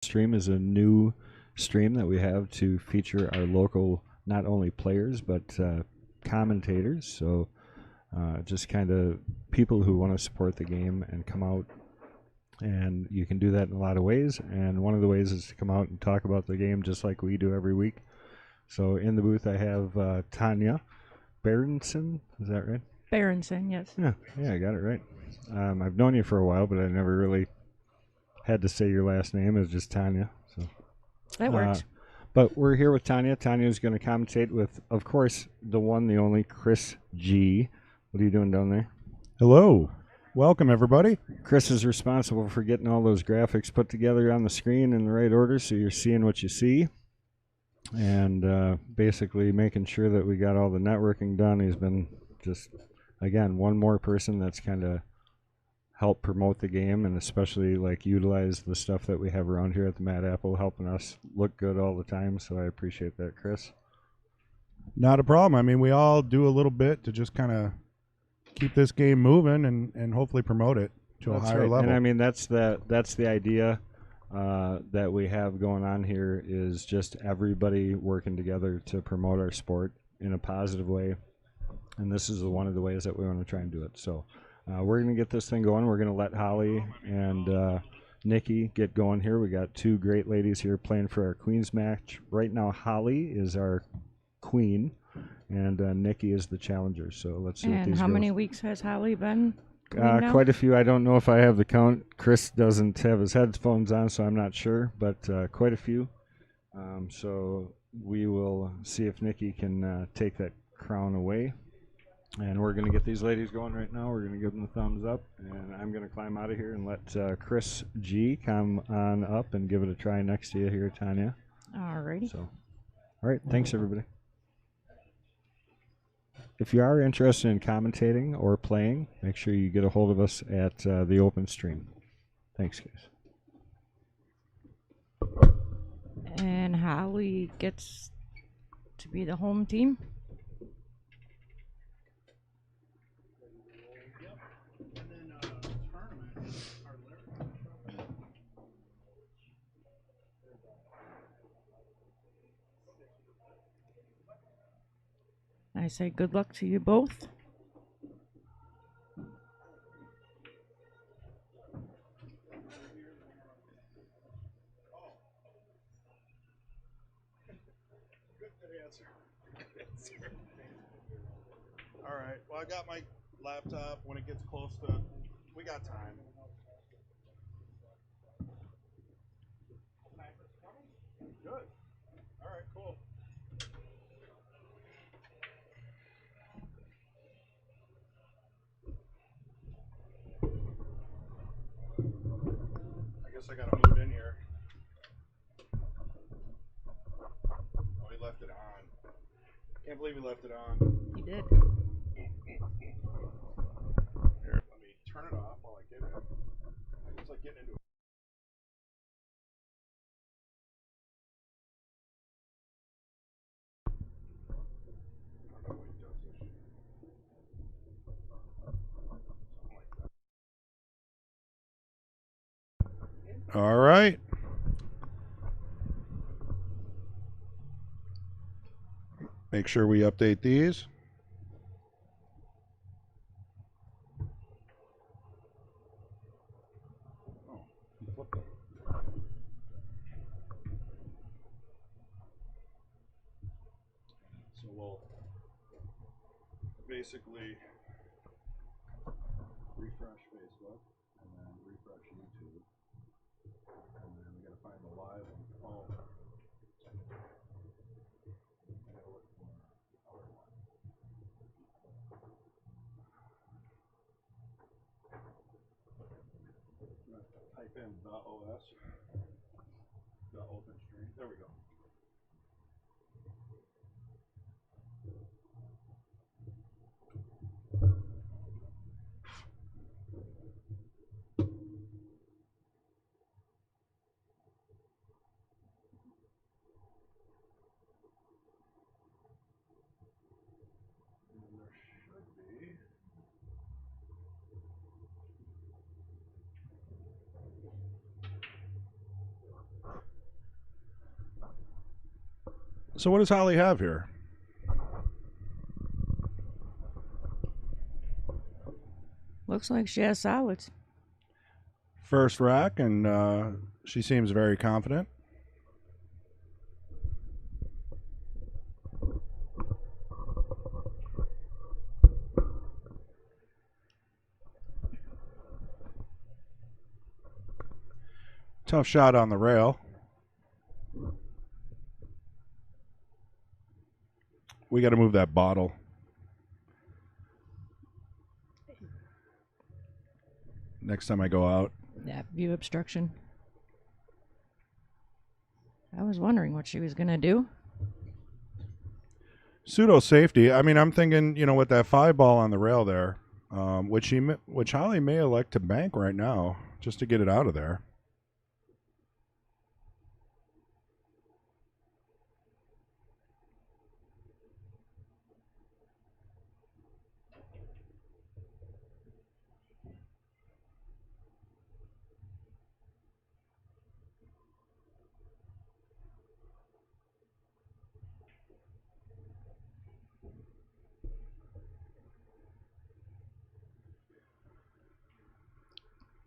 Stream is a new stream that we have to feature our local, not only players, but commentators. So just kind of people who want to support the game and come out. And you can do that in a lot of ways. And one of the ways is to come out and talk about the game just like we do every week. So in the booth, I have Tanya Berenson. Is that right? Berenson, yes. Yeah, I got it right. I've known you for a while, but I never really had to say your last name. It was just Tanya. So That works. But we're here with Tanya. Tanya is going to commentate with, of course, the one, the only Chris G. What are you doing down there? Hello. Welcome, everybody. Chris is responsible for getting all those graphics put together on the screen in the right order so you're seeing what you see. And basically making sure that we got all the networking done. He's been just, again, one more person that's kind of helped promote the game and especially like utilize the stuff that we have around here at the Mad Apple, helping us look good all the time. So I appreciate that, Chris. Not a problem. I mean, we all do a little bit to just kind of keep this game moving and hopefully promote it to a higher level. And I mean, that's the idea that we have going on here is just everybody working together to promote our sport in a positive way. And this is one of the ways that we want to try and do it. So we're going to get this thing going. We're going to let Holly and Nikki get going here. We got two great ladies here playing for our Queen's match. Right now, Holly is our queen, and Nikki is the challenger. So let's see what these And how girls. many weeks has Holly been? Now? Quite a few. I don't know if I have the count. Chris doesn't have his headphones on, so I'm not sure, but quite a few. So we will see if Nikki can take that crown away. And we're going to get these ladies going right now. We're going to give them the thumbs up, and I'm going to climb out of here and let Chris G come on up and give it a try next to you here, Tanya. Alrighty. So, all right. Thanks, everybody. If you are interested in commentating or playing, make sure you get a hold of us at the open stream. Thanks, guys. And Holly gets to be the home team. I say good luck to you both. All right. Well, I got my laptop. When it gets close to, we got time. Good. All right. Cool. I guess I gotta move in here. Oh, he left it on. Can't believe he left it on. He did. Here, let me turn it off while I get it. It's like getting into All right. Make sure we update these. Oh, flip them. So we'll basically refresh Facebook and then refresh YouTube. And then we gotta find the live one. Oh. I gotta look for the other one. Type in .os, .openstream. There we go. And there should be. So what does Holly have here? Looks like she has solids. First rack, and she seems very confident. Tough shot on the rail. We got to move that bottle. Next time I go out. That view obstruction. I was wondering what she was going to do. Pseudo safety. I mean, I'm thinking, with that 5 ball on the rail there, which Holly may elect to bank right now just to get it out of there.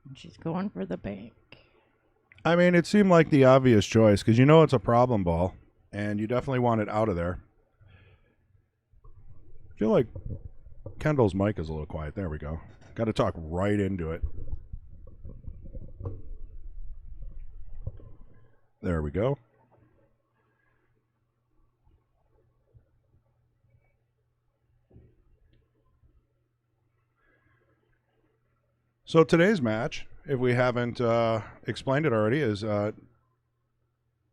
And she's going for the bank. I mean, it seemed like the obvious choice because it's a problem ball, and you definitely want it out of there. I feel like Kendall's mic is a little quiet. There we go. Got to talk right into it. There we go. So today's match, if we haven't explained it already, is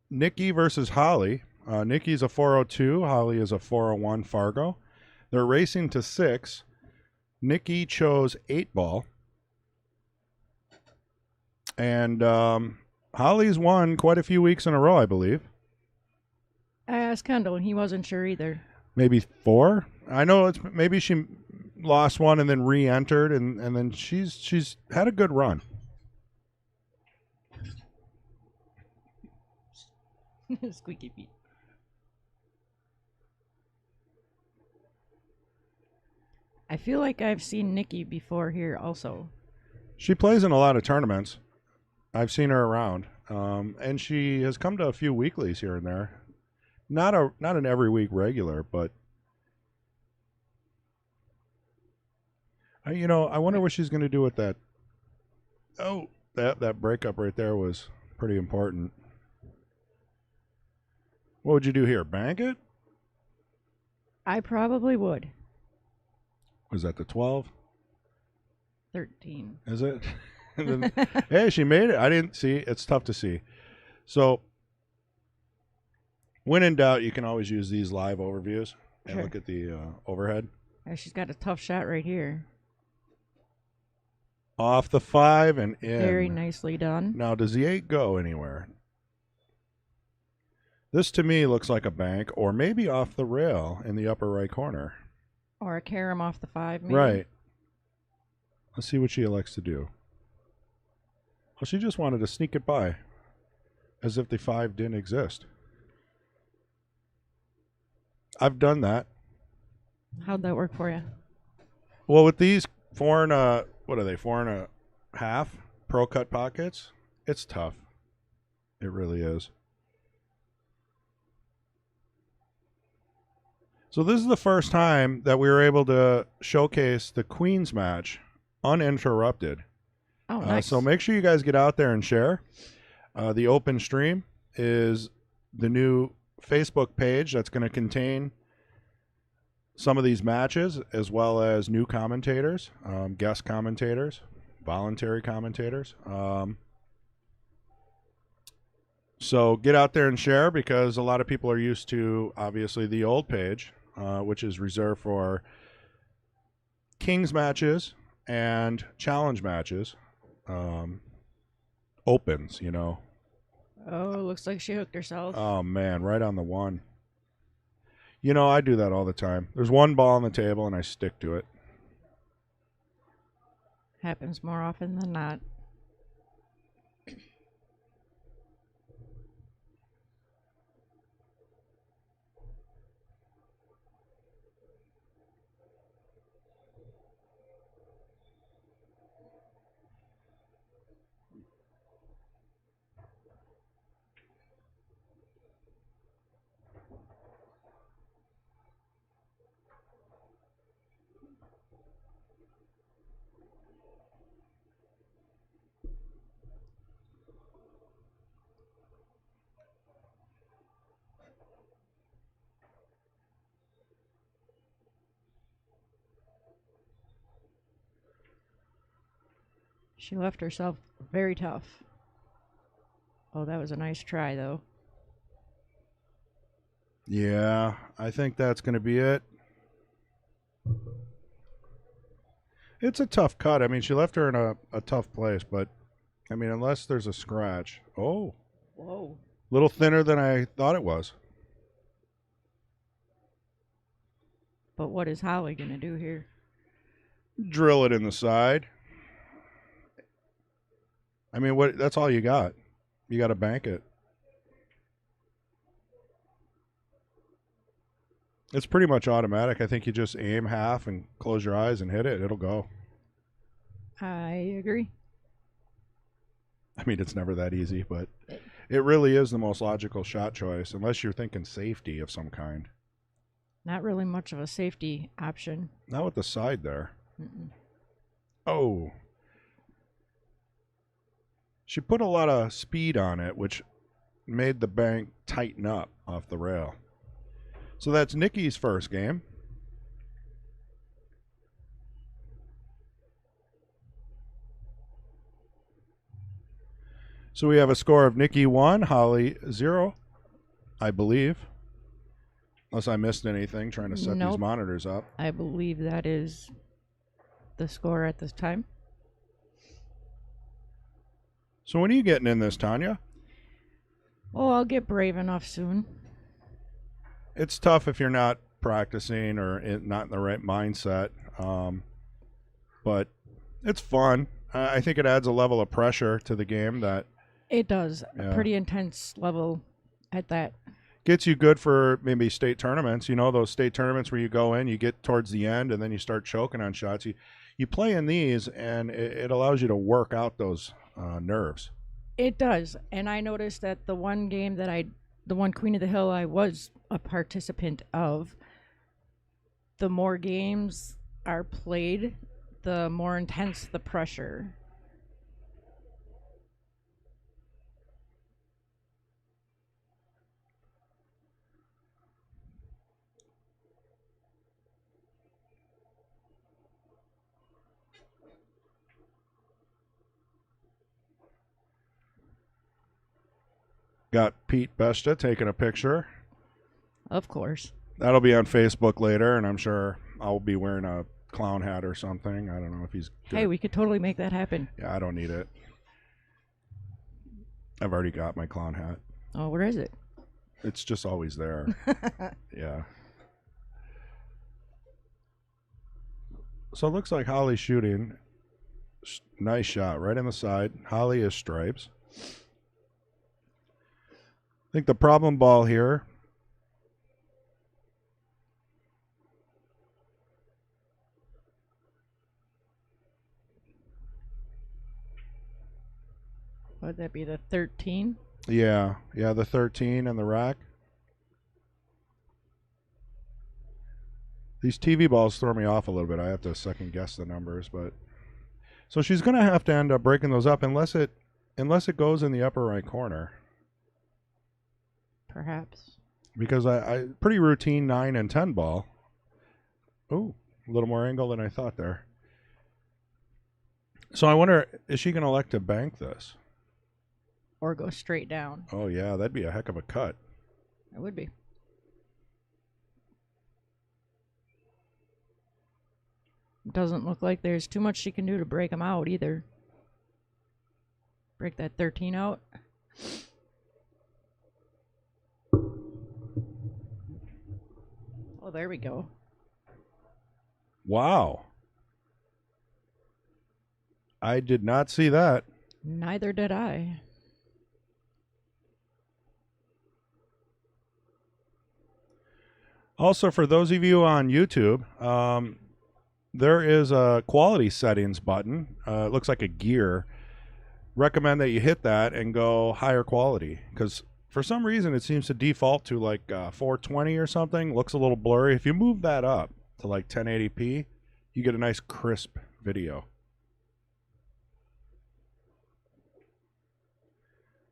Nikki versus Holly. Nikki's a 402. Holly is a 401 Fargo. They're racing to 6. Nikki chose 8 ball. And Holly's won quite a few weeks in a row, I believe. I asked Kendall, and he wasn't sure either. Maybe 4. I know maybe she lost one and then re-entered, and then she's had a good run. Squeaky feet. I feel like I've seen Nikki before here also. She plays in a lot of tournaments. I've seen her around, and she has come to a few weeklies here and there. Not an every week regular, but I wonder what she's going to do with that. Oh, that breakup right there was pretty important. What would you do here? Bank it? I probably would. Was that the 12? 13. Is it? Then, hey, she made it. I didn't see. It's tough to see. So, when in doubt, you can always use these live overviews and Sure. look at the overhead. Yeah, she's got a tough shot right here. Off the 5 and in. Very nicely done. Now, does the 8 go anywhere? This to me looks like a bank, or maybe off the rail in the upper right corner. Or a carom off the 5, maybe. Right. Let's see what she elects to do. Well, she just wanted to sneak it by, as if the 5 didn't exist. I've done that. How'd that work for you? Well, with these 4 and what are they, 4 and a half pro cut pockets, it's tough. It really is. So this is the first time that we were able to showcase the Queens match uninterrupted. Oh, nice. So make sure you guys get out there and share. The open stream is the new Facebook page that's going to contain some of these matches, as well as new commentators, guest commentators, voluntary commentators. So get out there and share, because a lot of people are used to, obviously, the old page, which is reserved for Kings matches and challenge matches. Opens, Oh, looks like she hooked herself. Oh, man, right on the 1. I do that all the time. There's 1 ball on the table, and I stick to it. Happens more often than not. She left herself very tough. Oh, that was a nice try, though. Yeah, I think that's going to be it. It's a tough cut. I mean, she left her in a tough place, but, I mean, unless there's a scratch. Oh, Whoa. a little thinner than I thought it was. But what is Holly going to do here? Drill it in the side. I mean, what? That's all you got. You got to bank it. It's pretty much automatic. I think you just aim half and close your eyes and hit it. It'll go. I agree. I mean, it's never that easy, but it really is the most logical shot choice, unless you're thinking safety of some kind. Not really much of a safety option. Not with the side there. Mm-mm. Oh. She put a lot of speed on it, which made the bank tighten up off the rail. So that's Nikki's first game. So we have a score of Nikki 1, Holly 0, I believe. Unless I missed anything trying to set these monitors up. I believe that is the score at this time. So when are you getting in this, Tanya? Oh, I'll get brave enough soon. It's tough if you're not practicing or not in the right mindset. But it's fun. I think it adds a level of pressure to the game that It does. Yeah. A pretty intense level at that. gets you good for maybe state tournaments. You know, those state tournaments where you go in, you get towards the end, and then you start choking on shots. You play in these, and it allows you to work out those nerves. It does. And I noticed that the one game that the one Queen of the Hill I was a participant of, the more games are played, the more intense the pressure. Got Pete Besta taking a picture. Of course. That'll be on Facebook later, and I'm sure I'll be wearing a clown hat or something. I don't know if he's... Hey, we could totally make that happen. Yeah, I don't need it. I've already got my clown hat. Oh, where is it? It's just always there. Yeah. So it looks like Holly's shooting. Nice shot, right in the side. Holly is stripes. I think the problem ball here. Would that be the 13? Yeah, the 13 and the rack. These TV balls throw me off a little bit. I have to second guess the numbers, but so she's going to have to end up breaking those up unless it goes in the upper right corner. Perhaps. Because I pretty routine 9 and 10 ball. Oh, a little more angle than I thought there. So I wonder, is she going to elect to bank this? Or go straight down. Oh, yeah, that'd be a heck of a cut. It would be. Doesn't look like there's too much she can do to break them out either. Break that 13 out. Oh, there we go. Wow. I did not see that. Neither did I. Also, for those of you on YouTube, there is a quality settings button. It looks like a gear. Recommend that you hit that and go higher quality, because for some reason it seems to default to like 420 or something. Looks a little blurry. If you move that up to like 1080p, you get a nice crisp video.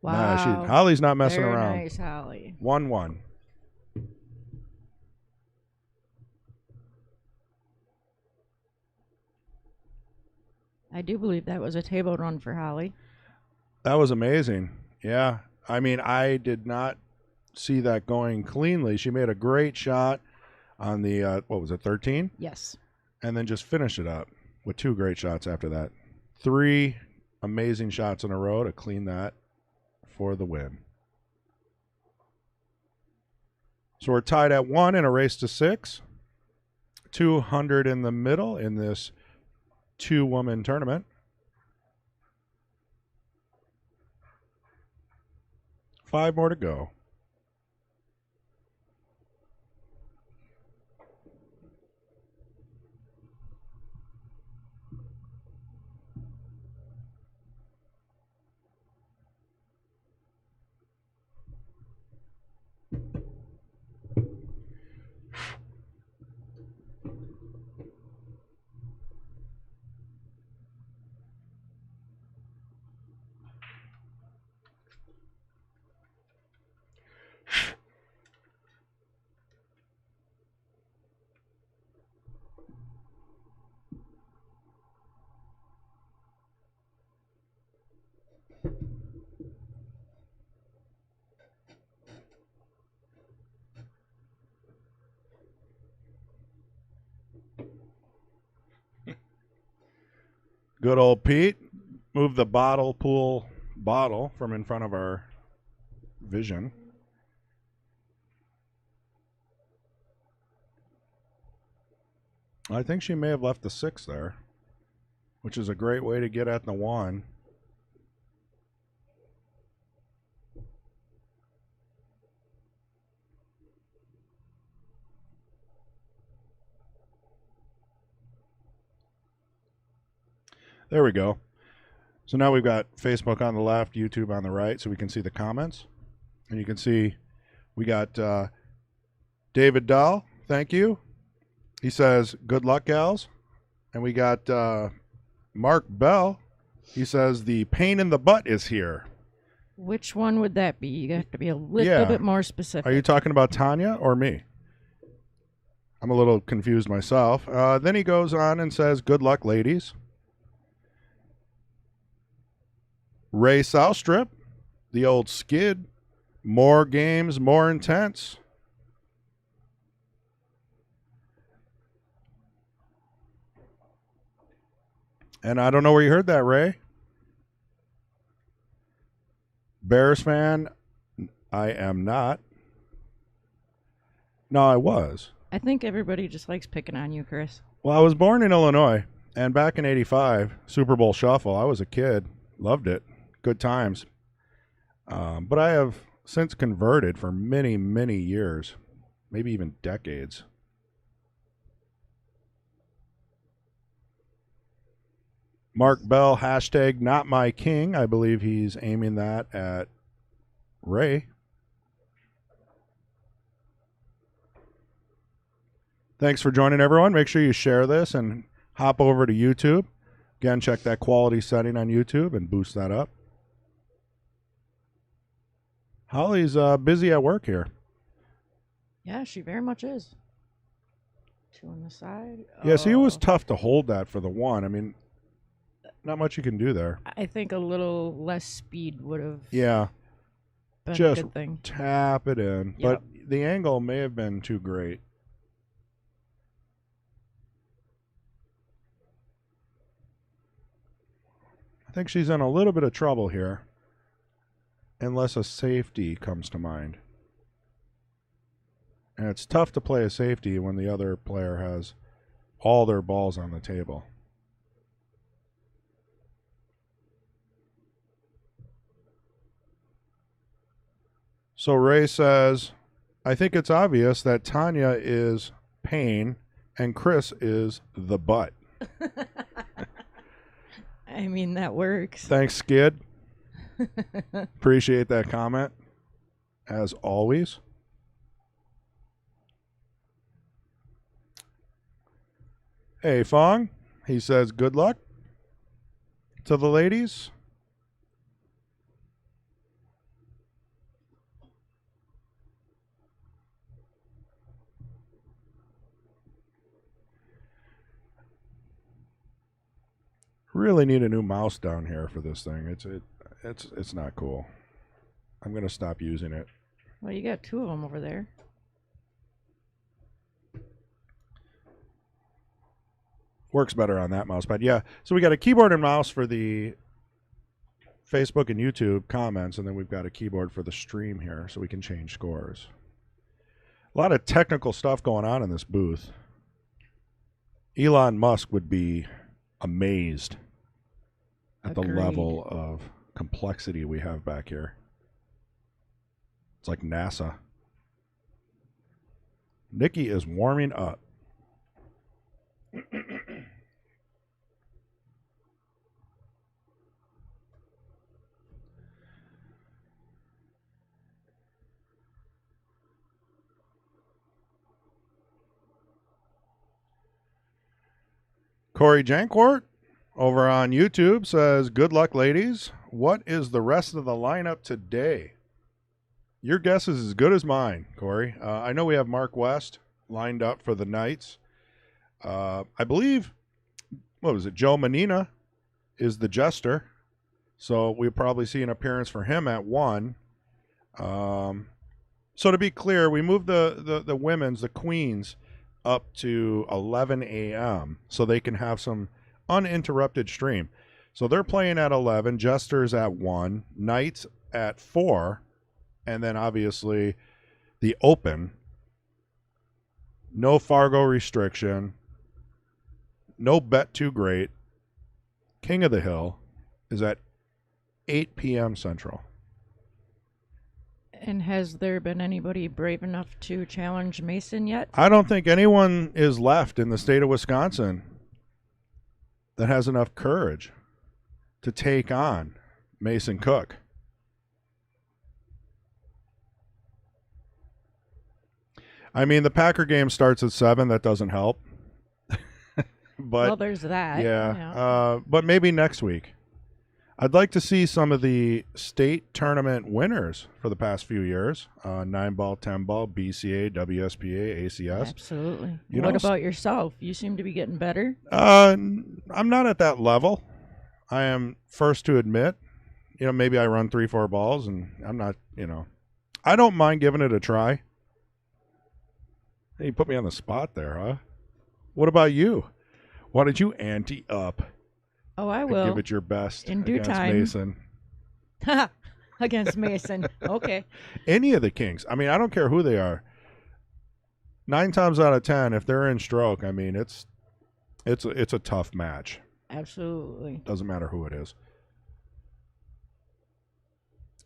Wow. Holly's not messing Very around. Nice, Holly. 1-1. I do believe that was a table run for Holly. That was amazing. Yeah. I mean, I did not see that going cleanly. She made a great shot on the, what was it, 13? Yes. And then just finished it up with 2 great shots after that. 3 amazing shots in a row to clean that for the win. So we're tied at 1 in a race to 6. 200 in the middle in this 2-woman tournament. 5 more to go. Good old Pete. Move the pool bottle from in front of our vision. I think she may have left the 6 there, which is a great way to get at the 1. There we go. So now we've got Facebook on the left, YouTube on the right, so we can see the comments. And you can see we got David Dahl, thank you. He says, good luck, gals. And we got Mark Bell. He says, the pain in the butt is here. Which one would that be? You have to be a little bit more specific. Are you talking about Tanya or me? I'm a little confused myself. Then he goes on and says, good luck, ladies. Ray Southstrip, the old skid. More games, more intense. And I don't know where you heard that, Ray. Bears fan, I am not. No, I was. I think everybody just likes picking on you, Chris. Well, I was born in Illinois, and back in '85, Super Bowl Shuffle, I was a kid. Loved it. Good times. But I have since converted for many, many years, maybe even decades. Mark Bell, hashtag not my king. I believe he's aiming that at Ray. Thanks for joining, everyone. Make sure you share this and hop over to YouTube. Again, check that quality setting on YouTube and boost that up. Holly's busy at work here. Yeah, she very much is. 2 on the side. Yeah, see, it was tough to hold that for the 1. I mean, not much you can do there. I think a little less speed would have Yeah, been just a good thing. tap it in. Yep. But the angle may have been too great. I think she's in a little bit of trouble here, unless a safety comes to mind. And it's tough to play a safety when the other player has all their balls on the table. So Ray says, I think it's obvious that Tanya is pain and Chris is the butt. I mean, that works. Thanks, Skid. Appreciate that comment, as always. Hey, Fong. He says, good luck to the ladies. Really need a new mouse down here for this thing. It's not cool. I'm gonna stop using it. Well, you got 2 of them over there. Works better on that mouse pad. Yeah. So we got a keyboard and mouse for the Facebook and YouTube comments, and then we've got a keyboard for the stream here so we can change scores. A lot of technical stuff going on in this booth. Elon Musk would be amazed at the Agreed. level of complexity we have back here. It's like NASA. Nikki is warming up. Corey Jancourt over on YouTube says, good luck, ladies. What is the rest of the lineup today? Your guess is as good as mine, Corey. I know we have Mark West lined up for the Knights. I believe, what was it, Joe Menina is the jester. So we'll probably see an appearance for him at 1. So to be clear, we moved the women's, the queens, up to 11 a.m. so they can have some uninterrupted stream. So they're playing at 11, Jesters at 1, Knights at 4, and then obviously the Open. No Fargo restriction. No bet too great. King of the Hill is at 8 p.m. Central. And has there been anybody brave enough to challenge Mason yet? I don't think anyone is left in the state of Wisconsin that has enough courage to take on Mason Cook. I mean, the Packer game starts at 7. That doesn't help. But well, there's that. yeah. But maybe next week. I'd like to see some of the state tournament winners for the past few years. 9-ball, 10-ball, BCA, WSPA, ACS. Absolutely. You What know, about yourself? You seem to be getting better. I'm not at that level. I am first to admit. Maybe I run 3-4 balls, and I'm not, I don't mind giving it a try. Hey, you put me on the spot there, huh? What about you? Why don't you ante up? Oh, I will. Give it your best in due against time. Mason. Against Mason. Okay. Any of the Kings. I mean, I don't care who they are. 9 times out of 10, if they're in stroke, I mean, it's a tough match. Absolutely. Doesn't matter who it is.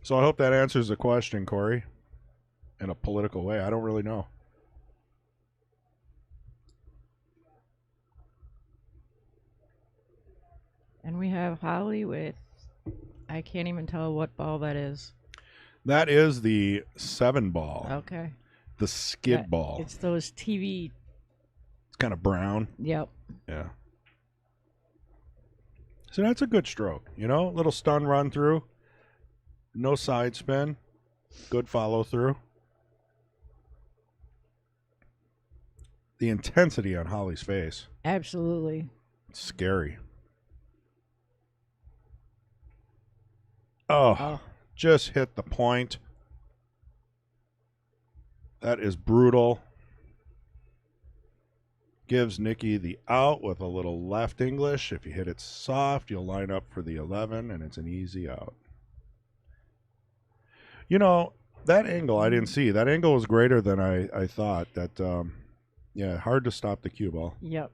So I hope that answers the question, Corey, in a political way. I don't really know. And we have Holly with, I can't even tell what ball that is. That is the 7-ball. Okay. The skid ball. It's those TV. It's kind of brown. Yep. Yeah. So that's a good stroke. Little stun run through. No side spin. Good follow through. The intensity on Holly's face. Absolutely. It's scary. Oh, just hit the point. That is brutal. Gives Nikki the out with a little left English. If you hit it soft, you'll line up for the 11, and it's an easy out. That angle I didn't see. That angle was greater than I thought. That, hard to stop the cue ball. Yep.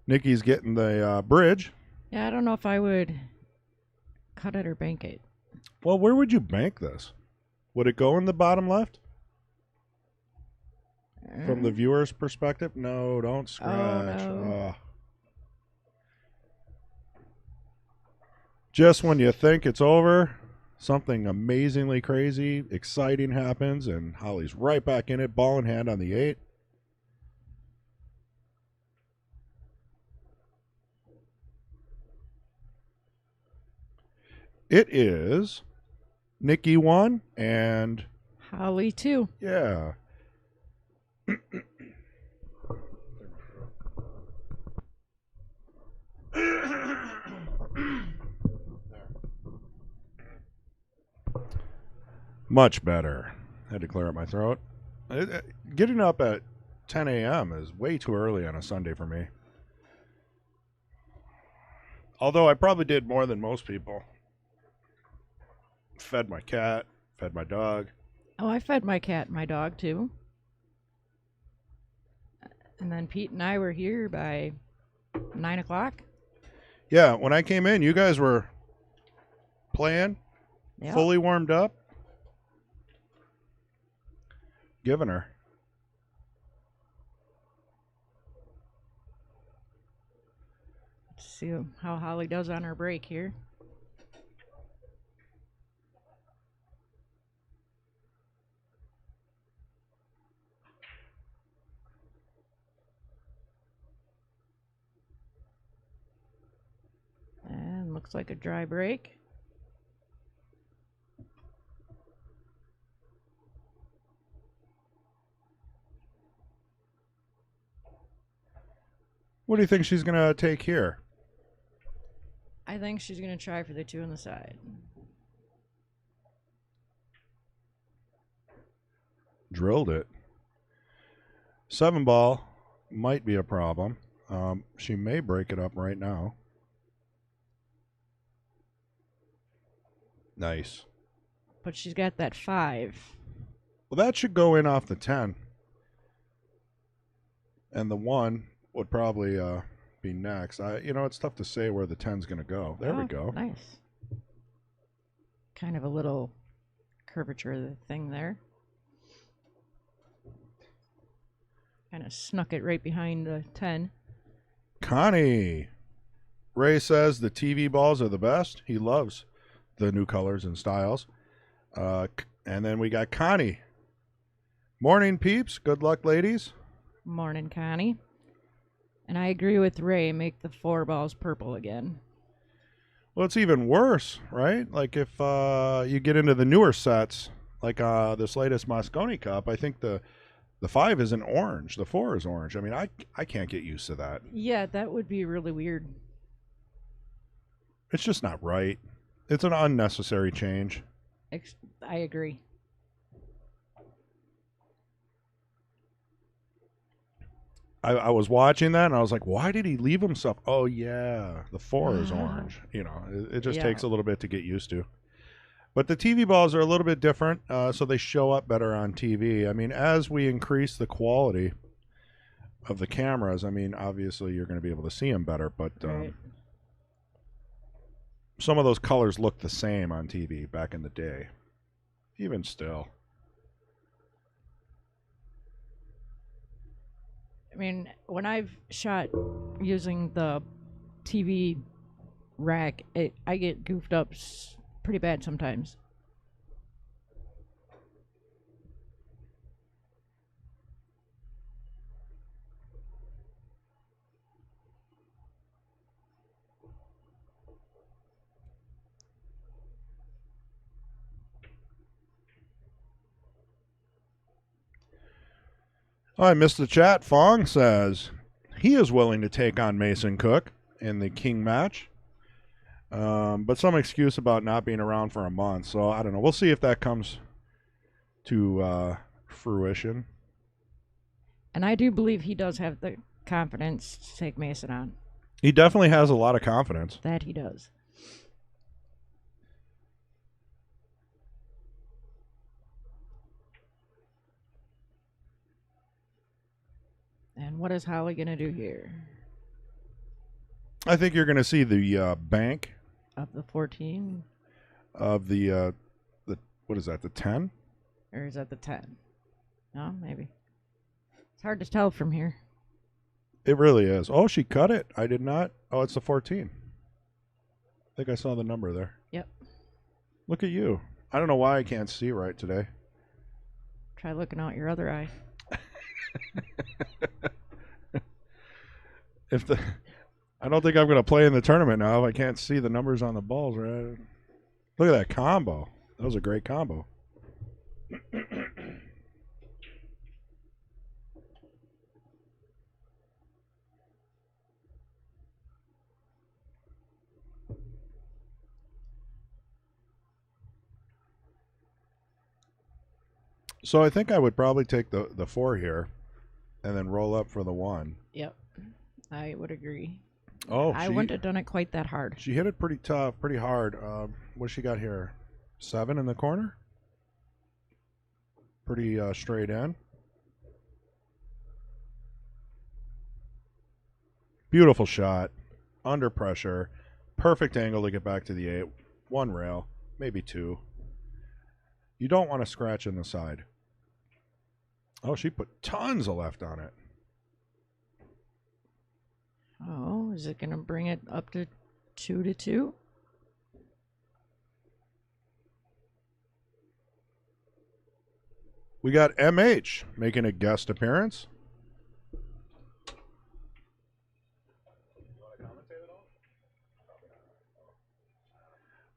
Nikki's getting the bridge. Yeah, I don't know if I would cut it or bank it. Well, where would you bank this? Would it go in the bottom left? From the viewer's perspective? No, don't scratch. Oh, no. Just when you think it's over, something amazingly crazy, exciting happens, and Holly's right back in it, ball in hand on the 8. It is Nikki 1 and Holly 2. yeah. Much better. Had to clear up my throat. Getting up at 10 a.m. is way too early on a Sunday for me. Although I probably did more than most people. Fed my cat, fed my dog. Oh, I fed my cat and my dog too. And then Pete and I were here by 9 o'clock. Yeah, when I came in, you guys were playing, Yep. fully warmed up. Giving her. Let's see how Holly does on her break here. And looks like a dry break. What do you think she's going to take here? I think she's going to try for the 2 on the side. Drilled it. 7 ball might be a problem. She may break it up right now. Nice. But she's got that 5. Well, that should go in off the 10. And the 1 would probably be next. It's tough to say where the 10's going to go. There we go. Nice. Kind of a little curvature thing there. Kind of snuck it right behind the 10. Connie. Ray says the TV balls are the best. He loves the new colors and styles. And then we got Connie. Morning, peeps. Good luck, ladies. Morning, Connie. And I agree with Ray. Make the 4 balls purple again. Well, it's even worse, right? Like if you get into the newer sets, like this latest Mosconi Cup, I think the 5 isn't orange. The 4 is orange. I mean, I can't get used to that. Yeah, that would be really weird. It's just not right. It's an unnecessary change. I agree. I was watching that and I was like, why did he leave himself? Oh, yeah, the 4 is orange. It just takes a little bit to get used to. But the TV balls are a little bit different, so they show up better on TV. I mean, as we increase the quality of the cameras, I mean, obviously you're going to be able to see them better, but Right. some of those colors look the same on TV back in the day. Even still. I mean, when I've shot using the TV rack, I get goofed up pretty bad sometimes. Oh, I missed the chat. Fong says he is willing to take on Mason Cook in the King match. But some excuse about not being around for a month. So I don't know. We'll see if that comes to fruition. And I do believe he does have the confidence to take Mason on. He definitely has a lot of confidence. That he does. And what is Holly going to do here? I think you're going to see the bank Of the 14? of the what is that? The 10? Or is that the 10? No, maybe. It's hard to tell from here. It really is. Oh, she cut it. I did not. Oh, it's the 14. I think I saw the number there. Yep. Look at you. I don't know why I can't see right today. Try looking out your other eye. I don't think I'm going to play in the tournament now if I can't see the numbers on the balls, right? Look at that combo. That was a great combo. So I think I would probably take the 4 here and then roll up for the 1. Yep. I would agree. Oh, I wouldn't have done it quite that hard. she hit it pretty tough, pretty hard. What she got here? 7 in the corner? Pretty straight in. Beautiful shot. Under pressure. Perfect angle to get back to the 8. 1 rail, maybe 2. You don't want to scratch in the side. Oh, she put tons of left on it. Oh, is it going to bring it up to 2-2? We got MH making a guest appearance.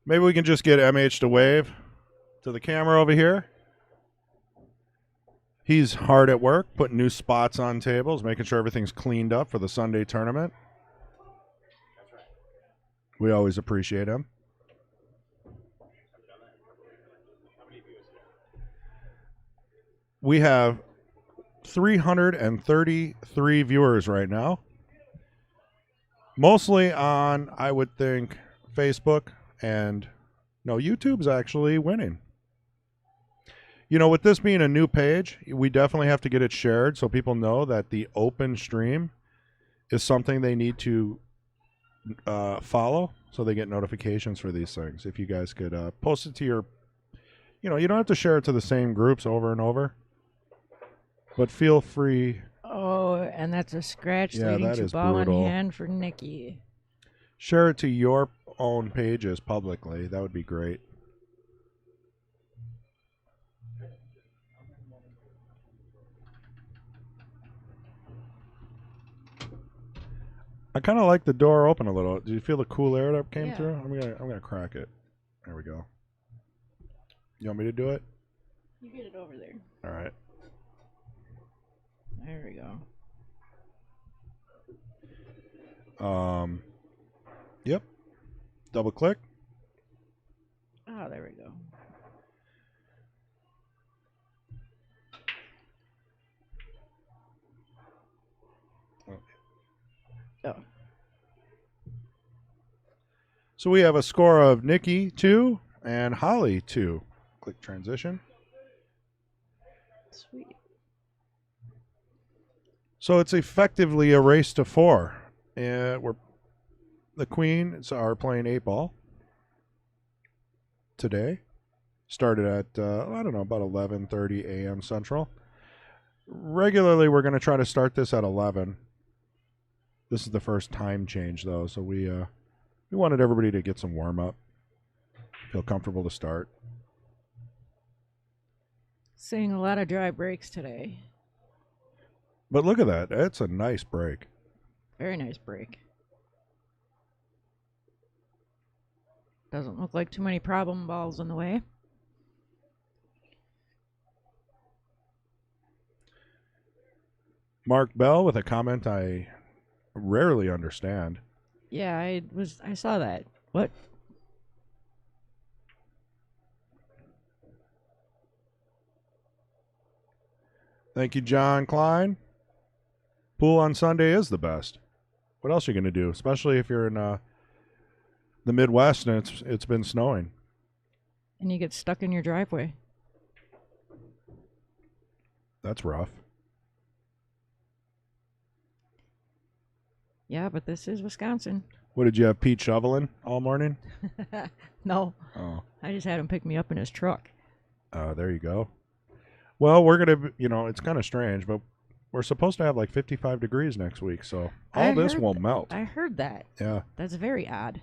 Maybe we can just get MH to wave to the camera over here. He's hard at work, putting new spots on tables, making sure everything's cleaned up for the Sunday tournament. We always appreciate him. We have 333 viewers right now. Mostly on, I would think, Facebook, and no, YouTube's actually winning. You know, with this being a new page, we definitely have to get it shared so people know that the open stream is something they need to follow so they get notifications for these things. If you guys could post it to your, you don't have to share it to the same groups over and over, but feel free. Oh, and that's a scratch Yeah, leading that to is ball brutal. in hand for Nikki. Share it to your own pages publicly. That would be great. I kind of like the door open a little. Do you feel the cool air that came through? I'm gonna crack it. There we go. You want me to do it? You get it over there. All right. There we go. Yep. Double click. Oh, there we go. Oh. So we have a score of Nikki 2 and Holly 2. Click transition. Sweet. So it's effectively a race to 4. The Queens are playing 8 ball today. Started at I don't know, about 11:30 a.m. Central. Regularly, we're going to try to start this at 11. This is the first time change though, so we wanted everybody to get some warm up, feel comfortable to start. Seeing a lot of dry breaks today. But look at that. That's a nice break. Very nice break. Doesn't look like too many problem balls in the way. Mark Bell with a comment I rarely understand. Yeah, I saw that. What? Thank you, John Klein. Pool on Sunday is the best. What else are you going to do? Especially if you're in the Midwest and it's been snowing. And you get stuck in your driveway. That's rough. Yeah, but this is Wisconsin. What, did you have Pete shoveling all morning? No. Oh. I just had him pick me up in his truck. There you go. Well, we're going to, it's kind of strange, but we're supposed to have like 55 degrees next week, so all this will melt. I heard that. Yeah. That's very odd.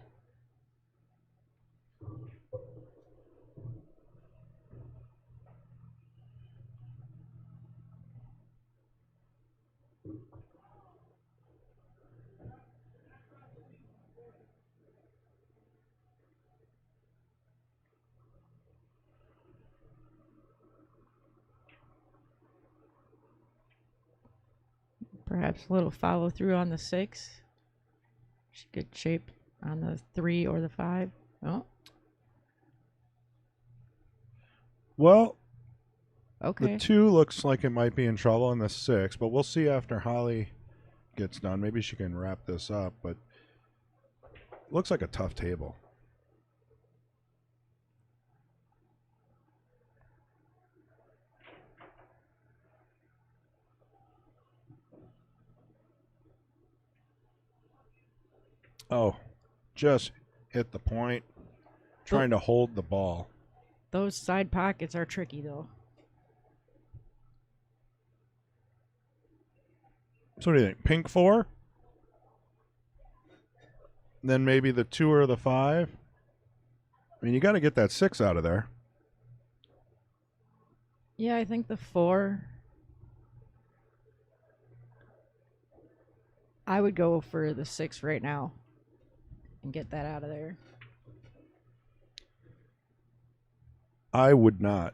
Perhaps a little follow through on the 6. Good shape on the 3 or the 5. Oh. Well, Okay. The 2 looks like it might be in trouble in the 6, but we'll see after Holly gets done. Maybe she can wrap this up, but looks like a tough table. Oh, just hit the point. Trying to hold the ball. Those side pockets are tricky, though. So what do you think? Pink 4? Then maybe the 2 or the 5? I mean, you got to get that 6 out of there. Yeah, I think the 4. I would go for the 6 right now and get that out of there. I would not.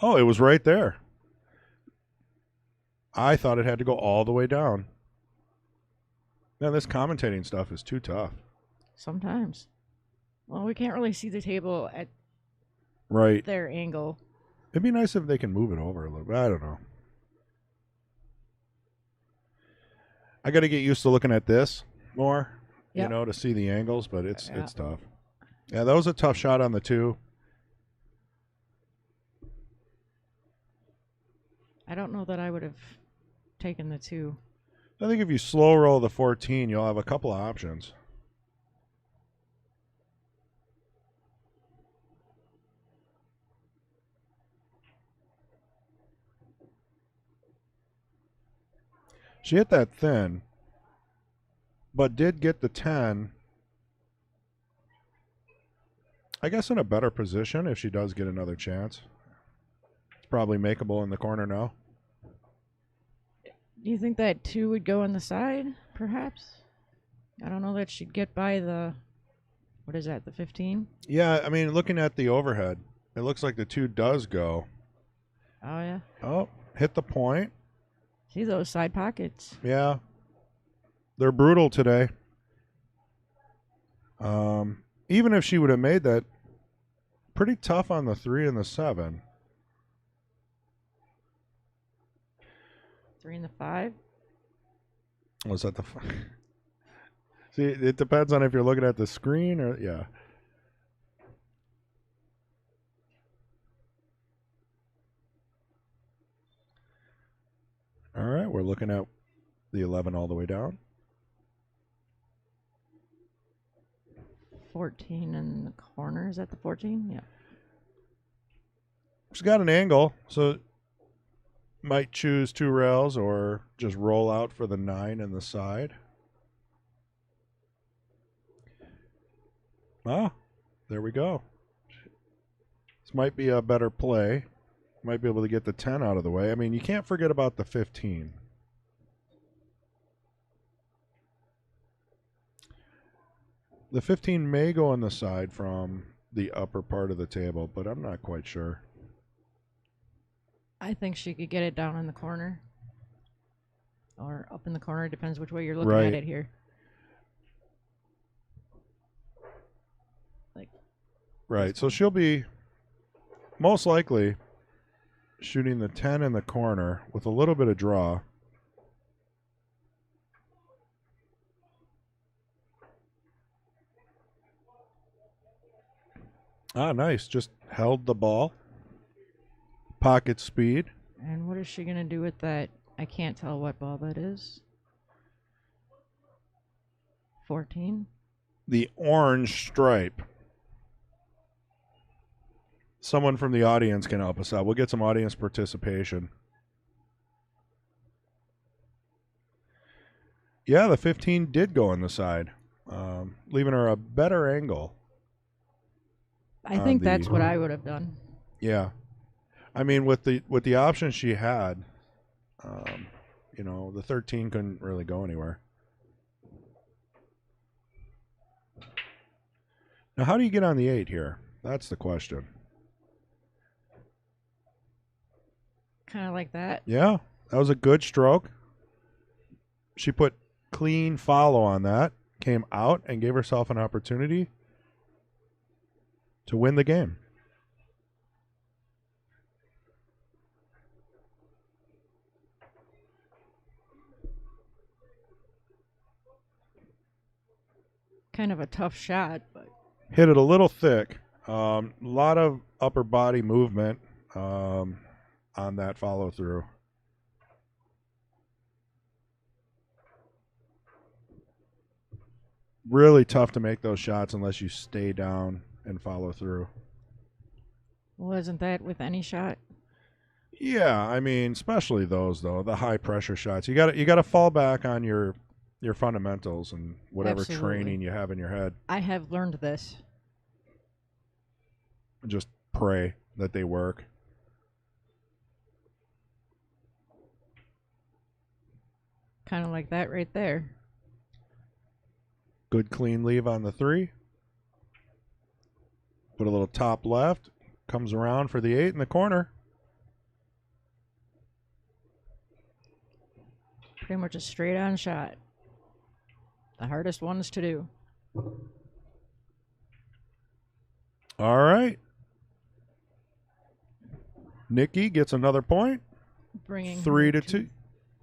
Oh, it was right there. I thought it had to go all the way down. Man, this commentating stuff is too tough. Sometimes. Well, we can't really see the table at Right. their angle. It'd be nice if they can move it over a little bit. I don't know. I got to get used to looking at this more, Yep. you know, to see the angles, but it's Yeah. tough. Yeah, that was a tough shot on the 2. I don't know that I would have taken the 2. I think if you slow roll the 14, you'll have a couple of options. She hit that thin, but did get the 10. I guess in a better position if she does get another chance. It's probably makeable in the corner now. Do you think that 2 would go on the side, perhaps? I don't know that she'd get by the, what is that, the 15? Yeah, I mean, looking at the overhead, it looks like the 2 does go. Oh, yeah. Oh, hit the point. See those side pockets. Yeah. They're brutal today. Even if she would have made that, pretty tough on the 3 and the 7. 3 and the 5. Was that the... See, it depends on if you're looking at the screen or... Yeah. All right, we're looking at the 11 all the way down. 14 in the corner. Is that the 14? Yeah. She's got an angle, so might choose 2 rails or just roll out for the 9 in the side. Ah, there we go. This might be a better play. Might be able to get the 10 out of the way. I mean, you can't forget about the 15. The 15 may go on the side from the upper part of the table, but I'm not quite sure. I think she could get it down in the corner. Or up in the corner. Depends which way you're looking Right. at it here. Right, so she'll be most likely shooting the 10 in the corner with a little bit of draw. Ah, nice. Just held the ball. Pocket speed. And what is she going to do with that? I can't tell what ball that is. 14? The orange stripe. Someone from the audience can help us out. We'll get some audience participation. Yeah, the 15 did go on the side, leaving her a better angle. I think that's what I would have done. Yeah, I mean with the options she had, you know, the 13 couldn't really go anywhere. Now, how do you get on the 8 here? That's the question. Kind of like that. Yeah, that was a good stroke. She put clean follow on that, came out and gave herself an opportunity to win the game. kind of a tough shot, but Hit it a little thick. A lot of upper body movement on that follow through. Really tough to make those shots unless you stay down and follow through. wasn't that with any shot? Yeah, I mean, especially those though, the high pressure shots. You got to fall back on your fundamentals and whatever Absolutely. training you have in your head. I have learned this. Just pray that they work. Kind of like that right there. Good clean leave on the 3. Put a little top left. Comes around for the 8 in the corner. Pretty much a straight on shot. The hardest ones to do. All right. Nikki gets another point. Bringing 3 her to 2.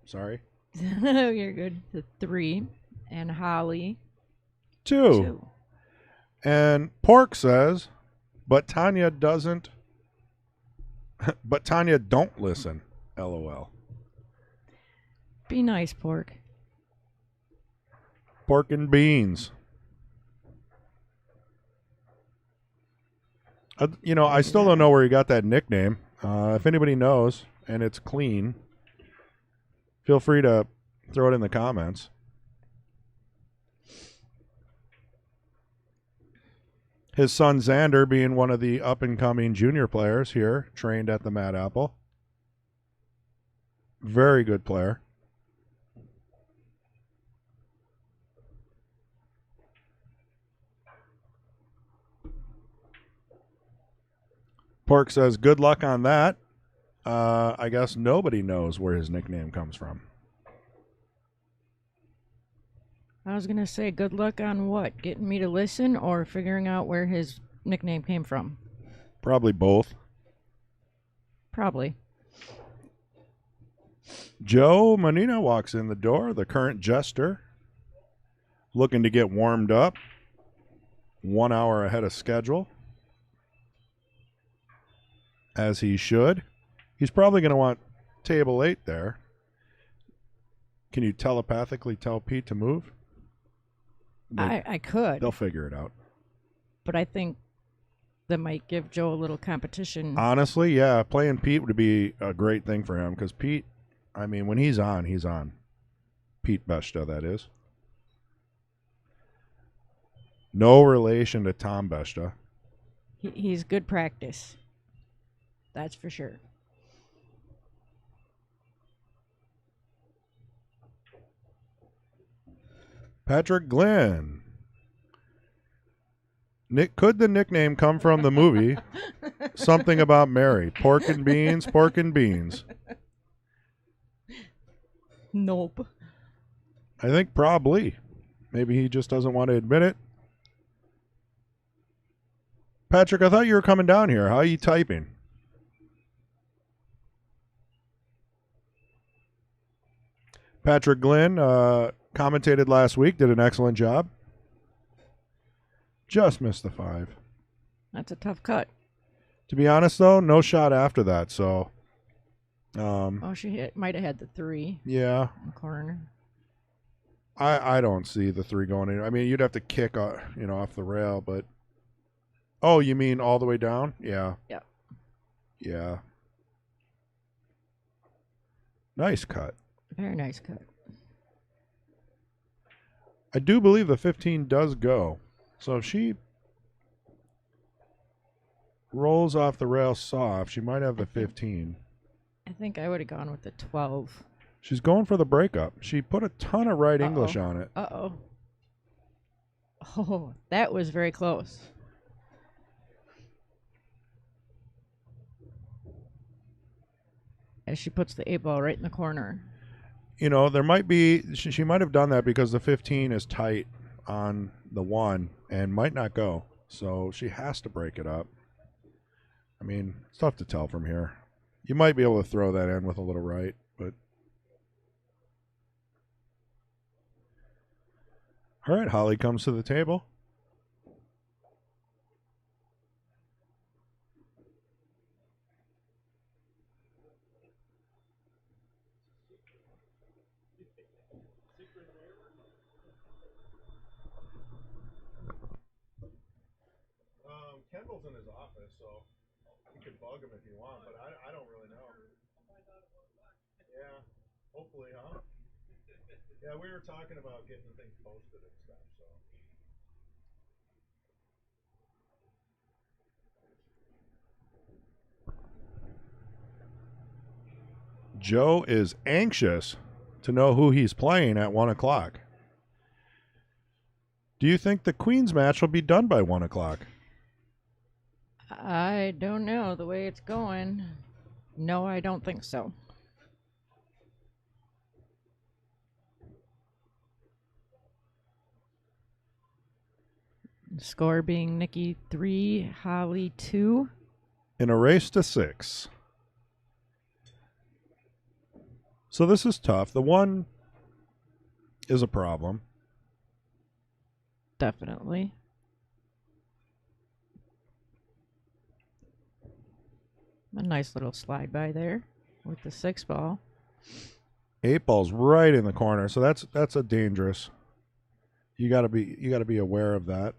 Sorry. You're good. The 3. And Holly 2. 2. And Pork says, but Tanya doesn't. But Tanya don't listen. LOL. Be nice, Pork. Pork and beans. I still don't know where he got that nickname. If anybody knows and it's clean, feel free to throw it in the comments. His son Xander being one of the up-and-coming junior players here, trained at the Mad Apple. Very good player. Pork says, good luck on that. I guess nobody knows where his nickname comes from. I was going to say good luck on what? Getting me to listen or figuring out where his nickname came from? Probably both. Probably. Joe Manina walks in the door, the current jester, looking to get warmed up. 1 hour ahead of schedule. As he should. He's probably going to want table 8 there. Can you telepathically tell Pete to move? I could, They'll figure it out. but I think that might give Joe a little competition. Honestly, yeah, playing Pete would be a great thing for him because Pete, I mean, when he's on, he's on. Pete Besta, that is. No relation to Tom Besta. He's good practice. That's for sure. Patrick Glenn. Could the nickname come from the movie Something About Mary? Pork and beans, pork and beans. Nope. I think probably. Maybe he just doesn't want to admit it. Patrick, I thought you were coming down here. How are you typing? Patrick Glenn commentated last week, did an excellent job. Just missed the 5. That's a tough cut. To be honest, though, no shot after that. So, Oh, she might have had the 3 yeah, in the corner. I don't see the 3 going in. I mean, you'd have to kick, off the rail, but oh, you mean all the way down? Yeah. Yep. Yeah. Nice cut. Very nice cut. I do believe the 15 does go. So if she rolls off the rail soft, she might have the 15. I think I would have gone with the 12. She's going for the breakup. She put a ton of right English on it. Uh-oh. Oh, that was very close. As she puts the 8 ball right in the corner. There might be, she might have done that because the 15 is tight on the 1 and might not go. So she has to break it up. I mean, it's tough to tell from here. You might be able to throw that in with a little right, but All right, Holly comes to the table. Kendall's in his office, so you can bug him if you want, but I don't really know. Yeah, hopefully, huh? Yeah, we were talking about getting things posted and stuff, so. Joe is anxious to know who he's playing at 1 o'clock. Do you think the Queens match will be done by 1 o'clock? I don't know the way it's going. No, I don't think so. Score being Nikki 3, Holly 2. In a race to 6. So this is tough. The 1 is a problem. Definitely. A nice little slide by there with the 6 ball. 8 ball's right in the corner, so that's a dangerous. You got to be aware of that.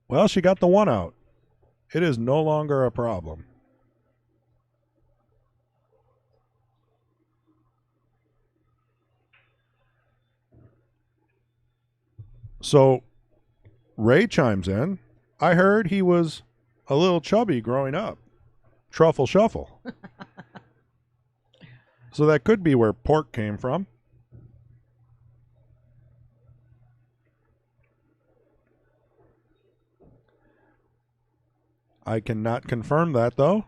Well, she got the 1 out. It is no longer a problem. So Ray chimes in. I heard he was a little chubby growing up. Truffle shuffle. So that could be where pork came from. I cannot confirm that, though.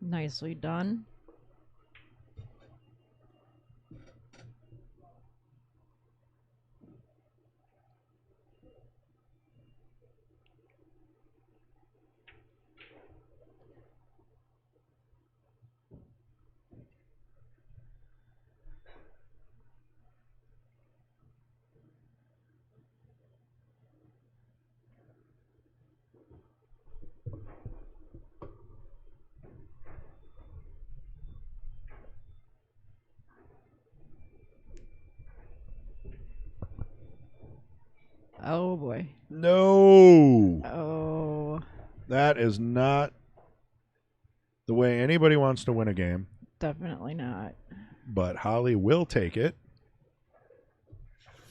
Nicely done. Oh boy. No. Oh, That is not the way anybody wants to win a game. definitely not. But Holly will take it.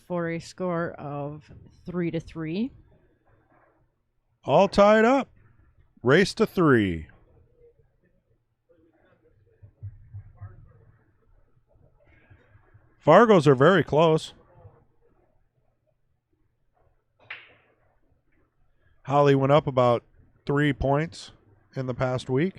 For a score of 3-3. All tied up. Race to 3. Fargos are very close. Holly went up about 3 points in the past week.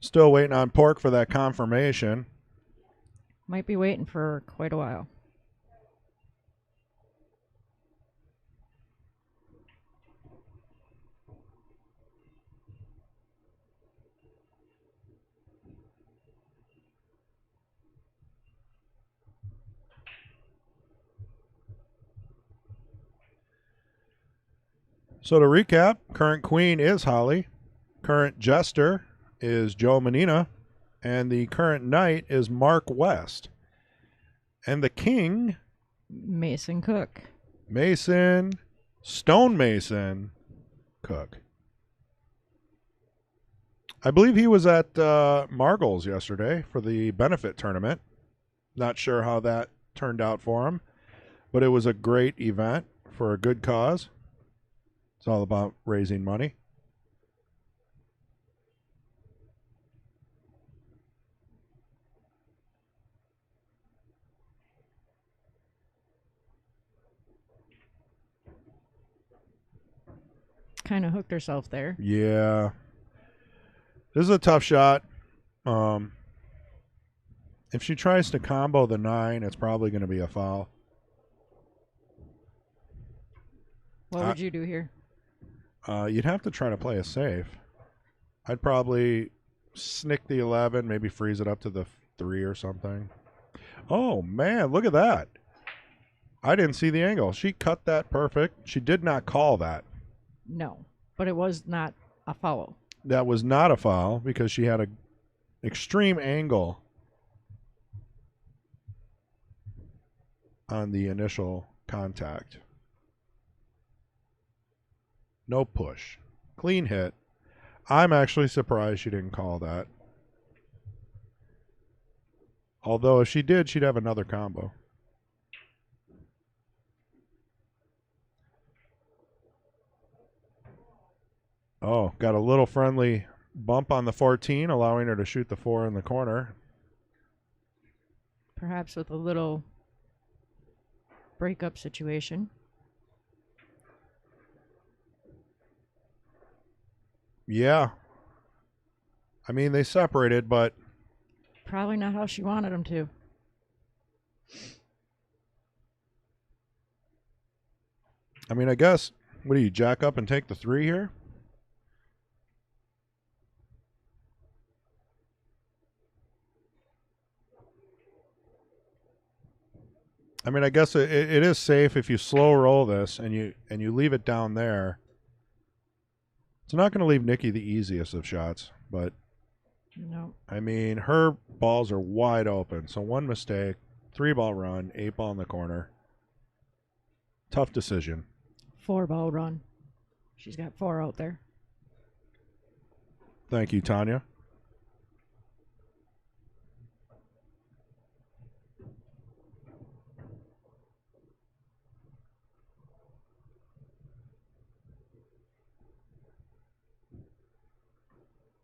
Still waiting on pork for that confirmation. Might be waiting for quite a while. So to recap, current queen is Holly. Current jester is Joe Menina. And the current knight is Mark West. And the king, Mason Cook. Mason, Stonemason Cook. I believe he was at Margles yesterday for the benefit tournament. Not sure how that turned out for him, but it was a great event for a good cause. It's all about raising money. kind of hooked herself there. Yeah. This is a tough shot. If she tries to combo the 9, it's probably going to be a foul. What would you do here? You'd have to try to play a safe. I'd probably snick the 11, maybe freeze it up to the 3 or something. Oh, man, look at that. I didn't see the angle. She cut that perfect. She did not call that. No, but it was not a foul. That was not a foul because she had an extreme angle on the initial contact. No push. Clean hit. I'm actually surprised she didn't call that. Although if she did, she'd have another combo. Oh, got a little friendly bump on the 14, allowing her to shoot the 4 in the corner. Perhaps with a little breakup situation. Yeah. I mean, they separated, but Probably not how she wanted them to. I mean, I guess, what do you, jack up and take the 3 here? I mean, I guess it is safe if you slow roll this and you leave it down there. It's not going to leave Nikki the easiest of shots, but No. I mean, her balls are wide open. So 1 mistake, 3-ball run, 8-ball in the corner. Tough decision. 4-ball run. She's got 4 out there. Thank you, Tanya.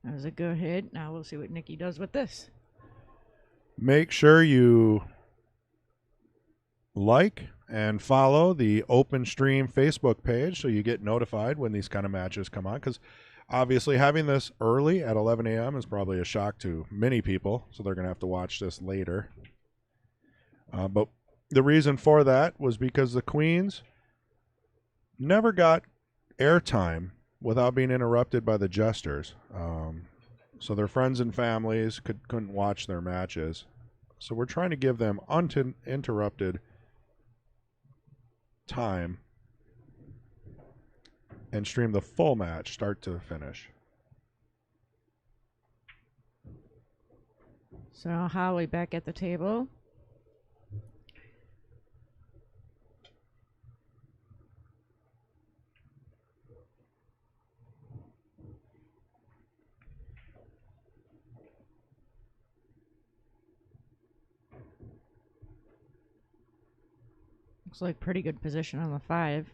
That was a good hit. Now we'll see what Nikki does with this. Make sure you like and follow the XStream Facebook page so you get notified when these kind of matches come on, because obviously having this early at 11 a.m. is probably a shock to many people, so they're going to have to watch this later. But the reason for that was because the Queens never got airtime without being interrupted by the jesters. So their friends and families couldn't watch their matches. So we're trying to give them uninterrupted time and stream the full match start to finish. So Holly back at the table. Looks like pretty good position on the 5.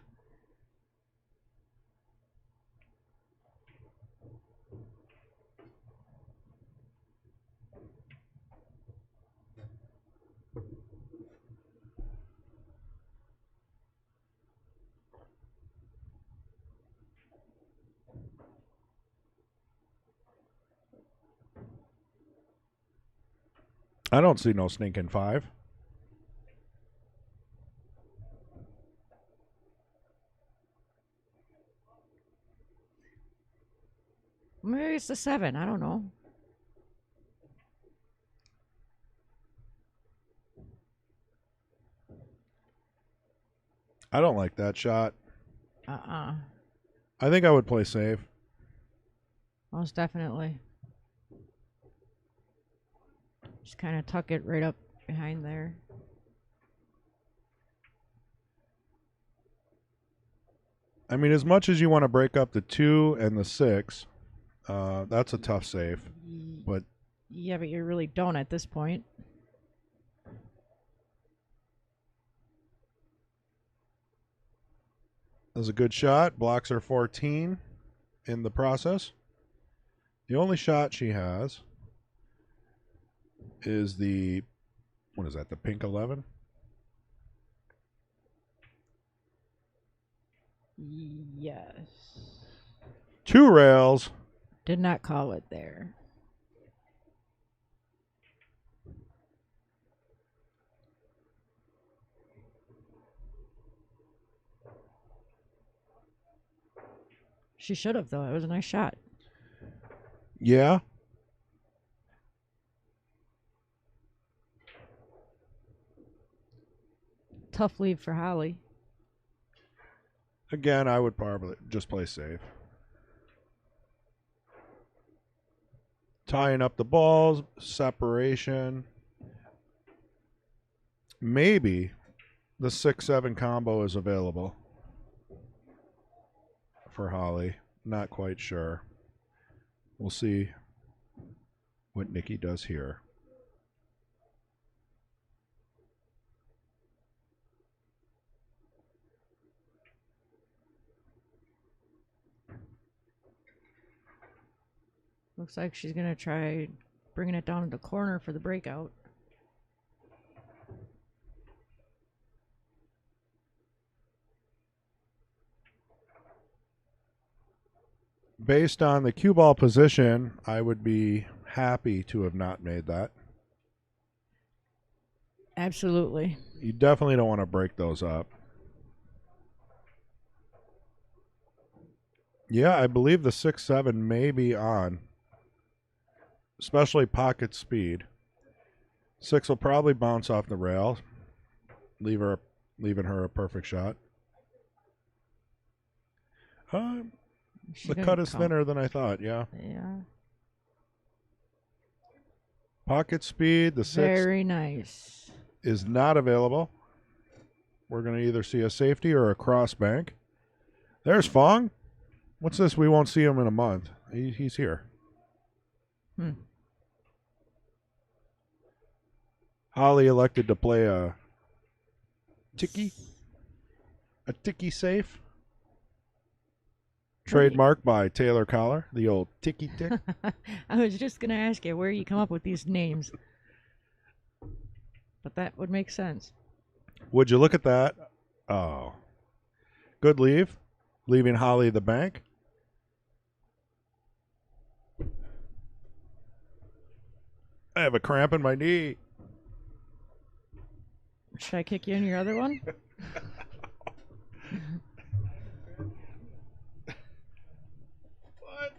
I don't see no sneaking 5. Maybe it's the 7. I don't know. I don't like that shot. I think I would play safe. Most definitely. Just kind of tuck it right up behind there. I mean, as much as you want to break up the 2 and the 6, that's a tough save. But yeah, but you really don't at this point. That's a good shot. Blocks her 14 in the process. The only shot she has is the, what is that, the pink 11? Yes. 2 rails. Did not call it there. She should have, though. It was a nice shot. Yeah. Tough lead for Holly. Again, I would probably just play safe. Tying up the balls, separation. Maybe the 6-7 combo is available for Holly. Not quite sure. We'll see what Nikki does here. Looks like she's going to try bringing it down to the corner for the breakout. Based on the cue ball position, I would be happy to have not made that. Absolutely. You definitely don't want to break those up. Yeah, I believe the 6-7 may be on. Especially pocket speed. 6 will probably bounce off the rail, leaving her a perfect shot. The cut is thinner than I thought, yeah. Yeah. Pocket speed, the 6 Very nice. is not available. We're going to either see a safety or a cross bank. There's Fong. What's this? We won't see him in a month. He's here. Holly elected to play a ticky safe. Trademarked by Taylor Collar, the old ticky tick. I was just going to ask you where you come up with these names. But that would make sense. Would you look at that? Oh. Good leave. Leaving Holly the bank. I have a cramp in my knee. Should I kick you in your other one? What?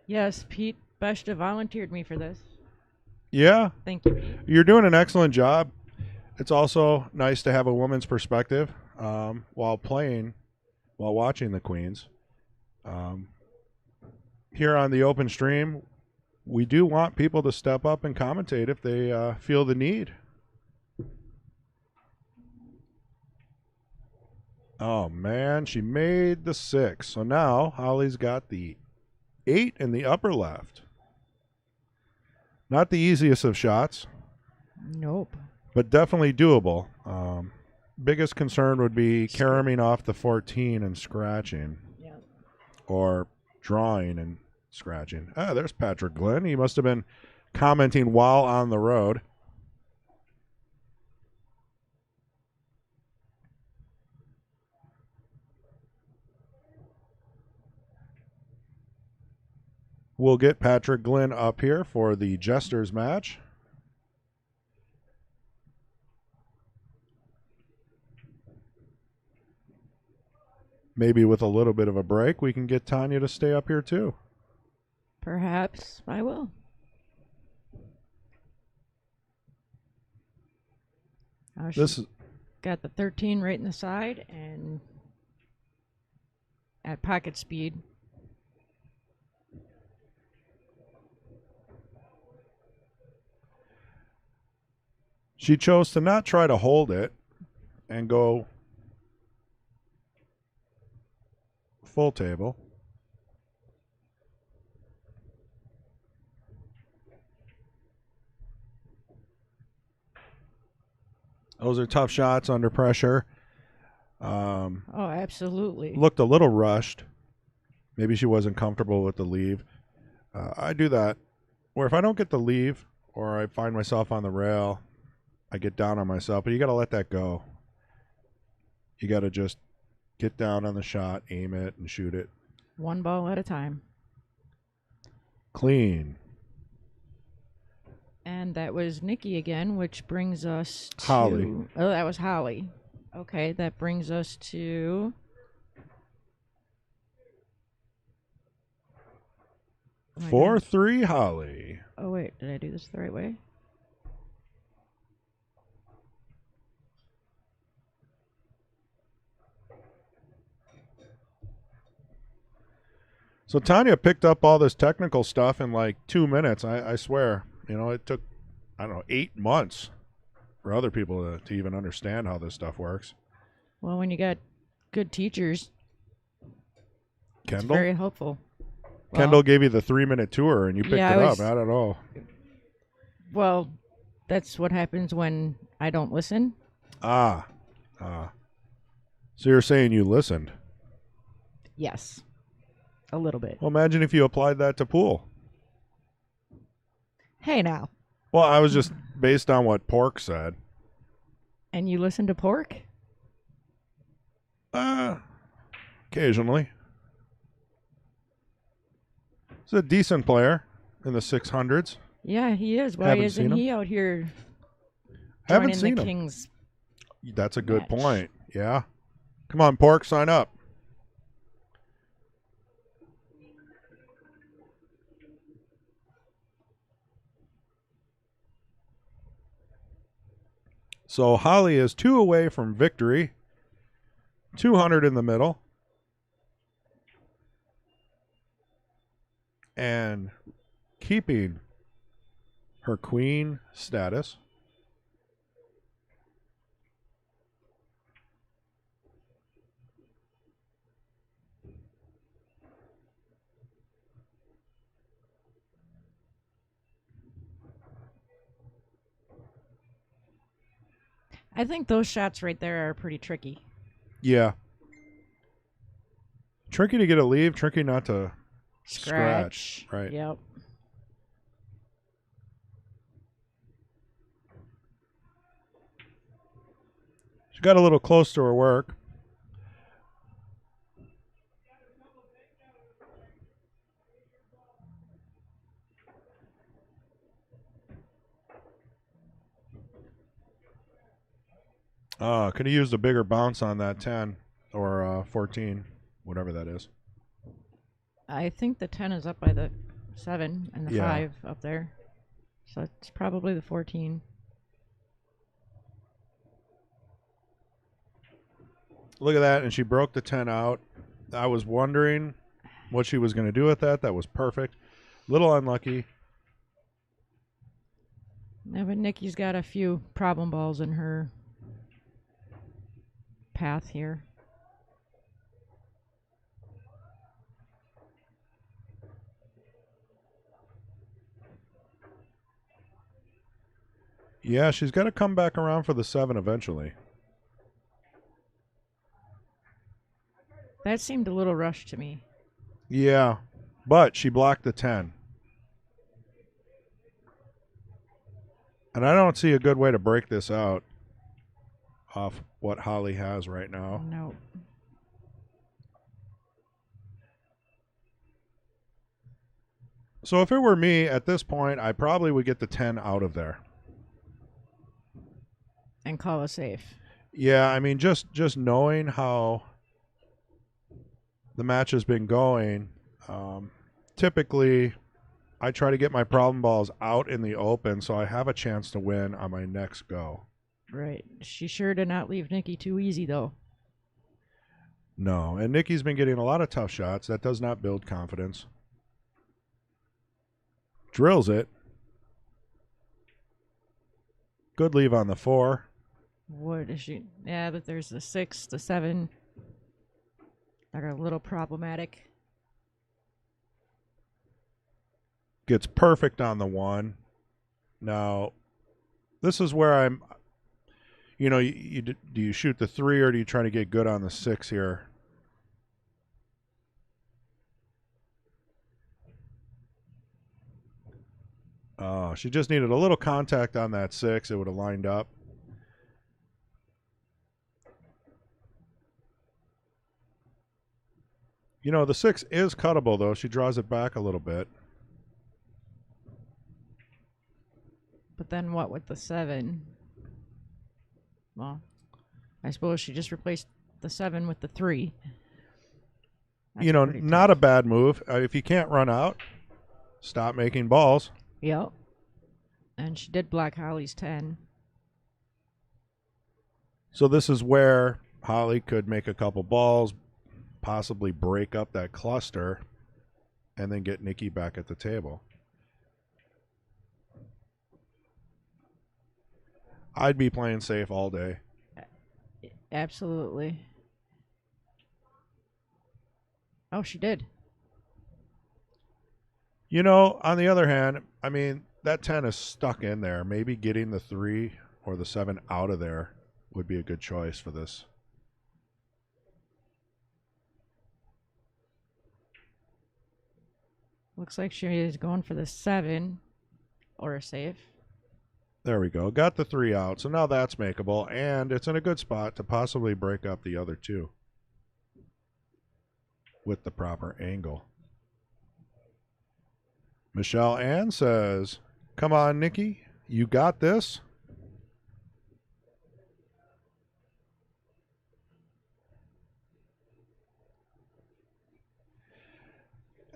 Yes, Pete Beshta volunteered me for this. Yeah, Thank you, Pete. you're doing an excellent job. It's also nice to have a woman's perspective while watching the Queens. Here on the open stream, we do want people to step up and commentate if they feel the need. Oh, man, she made the 6. So now Holly's got the 8 in the upper left. Not the easiest of shots. Nope. But definitely doable. Biggest concern would be caroming off the 14 and scratching. Yeah. Or drawing and scratching. Ah, there's Patrick Glenn. He must have been commenting while on the road. We'll get Patrick Glenn up here for the Jesters match. Maybe with a little bit of a break, we can get Tanya to stay up here too. Perhaps I will. This is got the 13 right in the side and at pocket speed. She chose to not try to hold it and go full table. Those are tough shots under pressure. Oh, absolutely. Looked a little rushed. Maybe she wasn't comfortable with the leave. I do that where if I don't get the leave or I find myself on the rail, I get down on myself. But you got to let that go. You got to just get down on the shot, aim it, and shoot it. One ball at a time. Clean. And that was Nikki again, which brings us to... Holly. Oh, that was Holly. Okay, that brings us to... Oh my 4-3 Holly. Oh, wait. Did I do this the right way? So Tanya picked up all this technical stuff in like 2 minutes. I swear. It took, 8 months for other people to even understand how this stuff works. Well, when you got good teachers, it's Kendall? very helpful. Kendall gave you the 3-minute tour and you picked it up. Not at all. Well, that's what happens when I don't listen. So you're saying you listened? Yes. A little bit. Well, imagine if you applied that to pool. Hey, now. Well, I was just based on what Pork said. And you listen to Pork? Occasionally. He's a decent player in the 600s. Yeah, he is. Why isn't he out here Haven't joining seen the him. Kings? That's a good match? point. Yeah. Come on, Pork, sign up. So Holly is 2 away from victory. 200 in the middle. And keeping her queen status. I think those shots right there are pretty tricky. Yeah. Tricky to get a leave, tricky not to scratch. Right. Yep. She got a little close to her work. Could have used a bigger bounce on that 10 or 14, whatever that is. I think the 10 is up by the 7 and the 5 up there. So it's probably the 14. Look at that, and she broke the 10 out. I was wondering what she was going to do with that. That was perfect. Little unlucky. Yeah, but Nikki's got a few problem balls in her path here. Yeah, she's got to come back around for the 7 eventually. That seemed a little rushed to me. Yeah, but she blocked the 10. And I don't see a good way to break this out off what Holly has right now. No. So if it were me at this point, I probably would get the 10 out of there. And call a safe. Yeah, I mean, just knowing how the match has been going, typically I try to get my problem balls out in the open so I have a chance to win on my next go. Right. She sure did not leave Nikki too easy, though. No, and Nikki's been getting a lot of tough shots. That does not build confidence. Drills it. Good leave on the 4. What is she? Yeah, but there's the 6, the 7. They're a little problematic. Gets perfect on the 1. Now, this is where I'm, do you shoot the 3 or do you try to get good on the 6 here? She just needed a little contact on that 6. It would have lined up. You know, the 6 is cuttable, though. She draws it back a little bit. But then what with the 7? Well, I suppose she just replaced the 7 with the 3. That's You know, pretty not tough. a bad move. If you can't run out, stop making balls. Yep. And she did block Holly's 10. So this is where Holly could make a couple balls, possibly break up that cluster, and then get Nikki back at the table. I'd be playing safe all day. Absolutely. Oh, she did. You know, on the other hand, I mean, that 10 is stuck in there. Maybe getting the 3 or the 7 out of there would be a good choice for this. Looks like she is going for the 7 or a safe. There we go. Got the 3 out. So now that's makeable, and it's in a good spot to possibly break up the other 2 with the proper angle. Michelle Ann says, "Come on, Nikki. You got this."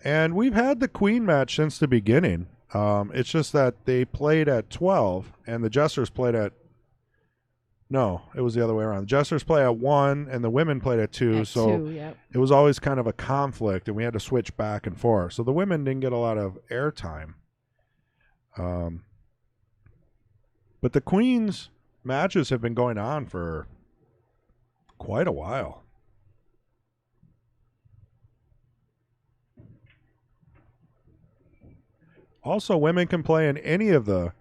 And we've had the queen match since the beginning. It's just that they played at 12, and the Jesters played at... No, it was the other way around. The Jesters play at 1, and the women played at 2. At So 2, yep. it was always kind of a conflict, and we had to switch back and forth. So the women didn't get a lot of airtime. But the queens matches have been going on for quite a while. Also, women can play in any of the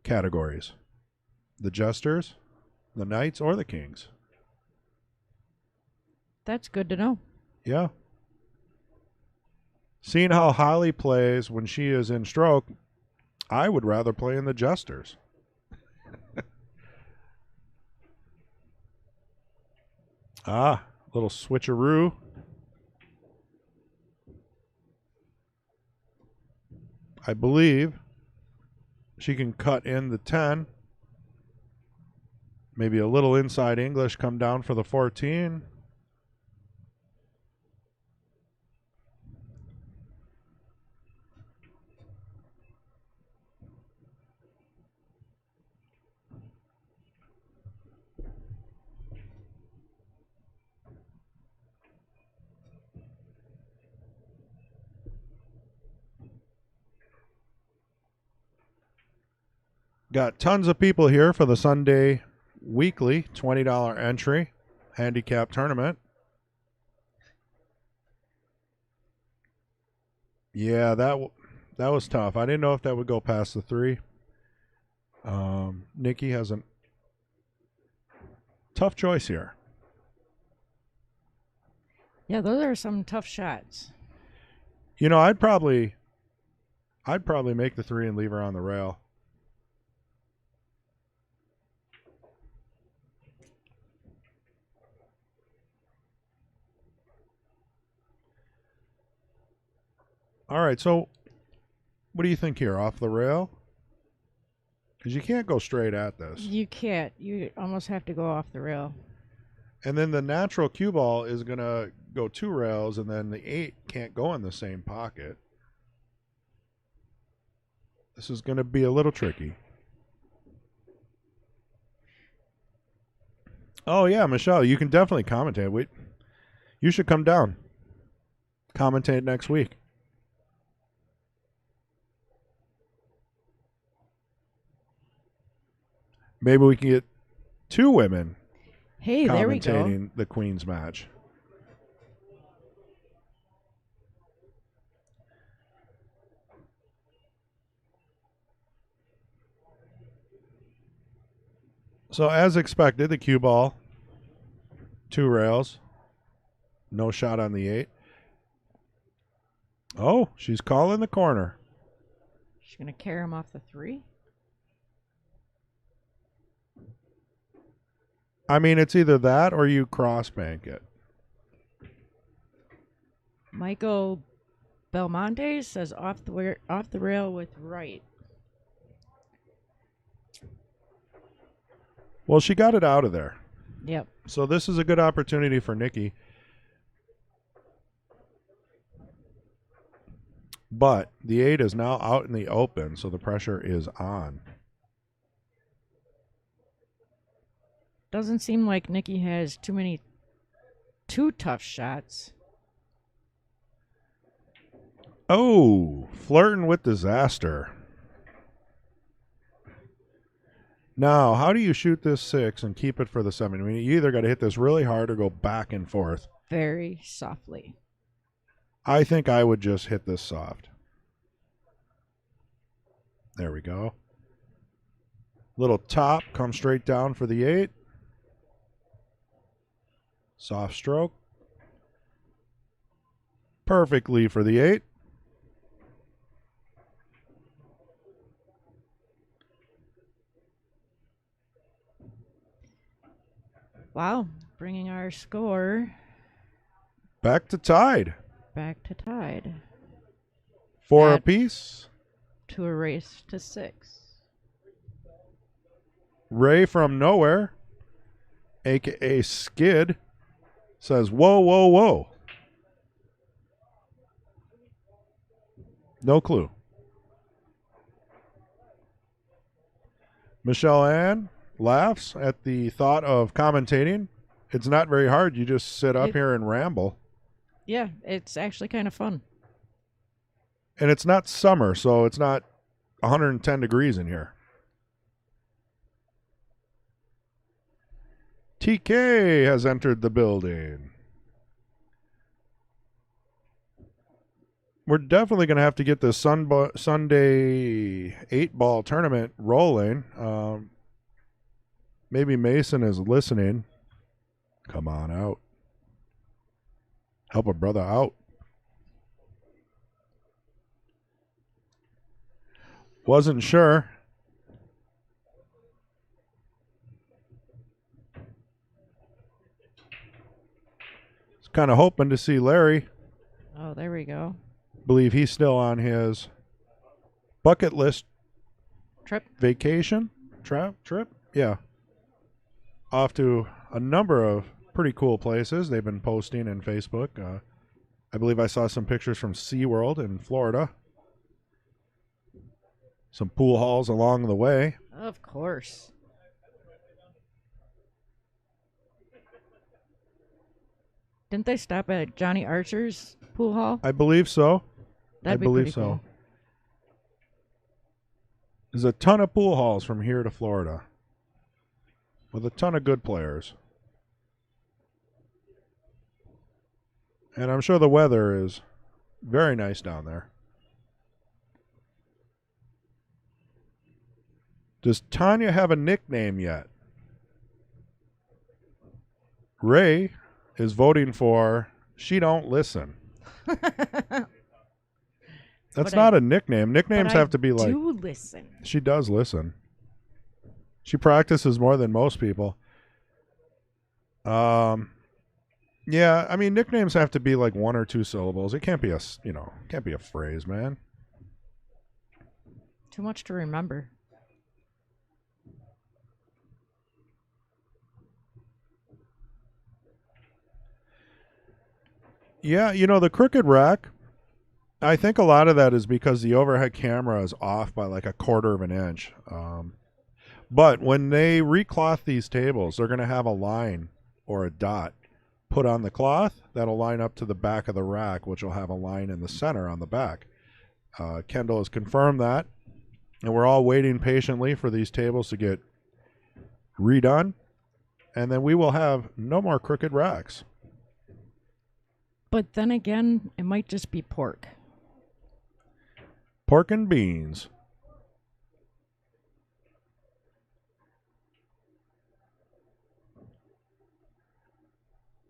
categories. The Jesters, the Knights, or the Kings. That's good to know. Yeah. Seeing how Holly plays when she is in stroke, I would rather play in the Jesters. Little switcheroo. I believe she can cut in the 10. Maybe a little inside English, come down for the 14. Got tons of people here for the Sunday weekly $20 entry handicap tournament. Yeah, that was tough. I didn't know if that would go past the 3. Nikki has a tough choice here. Yeah, those are some tough shots. You know, I'd probably make the 3 and leave her on the rail. All right, so what do you think here? Off the rail? Because you can't go straight at this. You can't. You almost have to go off the rail. And then the natural cue ball is going to go 2 rails, and then the 8 can't go in the same pocket. This is going to be a little tricky. Oh, yeah, Michelle, you can definitely commentate. You should come down. Commentate next week. Maybe we can get 2 women Hey, there we go. commentating the Queen's match. So as expected, the cue ball, 2 rails, no shot on the 8. Oh, she's calling the corner. She's going to carry him off the 3. I mean, it's either that or you cross bank it. Michael Belmonte says off the rail with right. Well, she got it out of there. Yep. So this is a good opportunity for Nikki. But the 8 is now out in the open, so the pressure is on. Doesn't seem like Nikki has too tough shots. Oh, flirting with disaster. Now, how do you shoot this 6 and keep it for the 7? I mean, you either got to hit this really hard or go back and forth. Very softly. I think I would just hit this soft. There we go. Little top, come straight down for the 8. Soft stroke. Perfectly for the 8. Wow. Bringing our score Back to tied. back to tied. 4 At- apiece. To a race to 6. Ray from nowhere, a.k.a. Skid, says, whoa, whoa, whoa. No clue. Michelle Ann laughs at the thought of commentating. It's not very hard. You just sit up here and ramble. Yeah, it's actually kind of fun. And it's not summer, so it's not 110 degrees in here. TK has entered the building. We're definitely going to have to get the Sunday 8-ball tournament rolling. Maybe Mason is listening. Come on out. Help a brother out. Wasn't sure. Was kind of hoping to see Larry. Oh, there we go. Believe he's still on his bucket list Trip. vacation trip. Yeah. Off to a number of pretty cool places they've been posting in Facebook. I believe I saw some pictures from SeaWorld in Florida. Some pool halls along the way. Of course. Didn't they stop at Johnny Archer's pool hall? I believe so. That'd be believe pretty so. cool. There's a ton of pool halls from here to Florida with a ton of good players. And I'm sure the weather is very nice down there. Does Tanya have a nickname yet? Ray is voting for She Don't Listen. That's But not a nickname. Nicknames But have I to be like... do listen. She does listen. She practices more than most people. Yeah, I mean, nicknames have to be like 1 or 2 syllables. It can't be can't be a phrase, man. Too much to remember. Yeah, the crooked rack, I think a lot of that is because the overhead camera is off by like 1/4 of an inch. But when they recloth these tables, they're going to have a line or a dot put on the cloth that'll line up to the back of the rack, which will have a line in the center on the back. Kendall has confirmed that, and we're all waiting patiently for these tables to get redone, and then we will have no more crooked racks. But then again, it might just be pork. Pork and beans.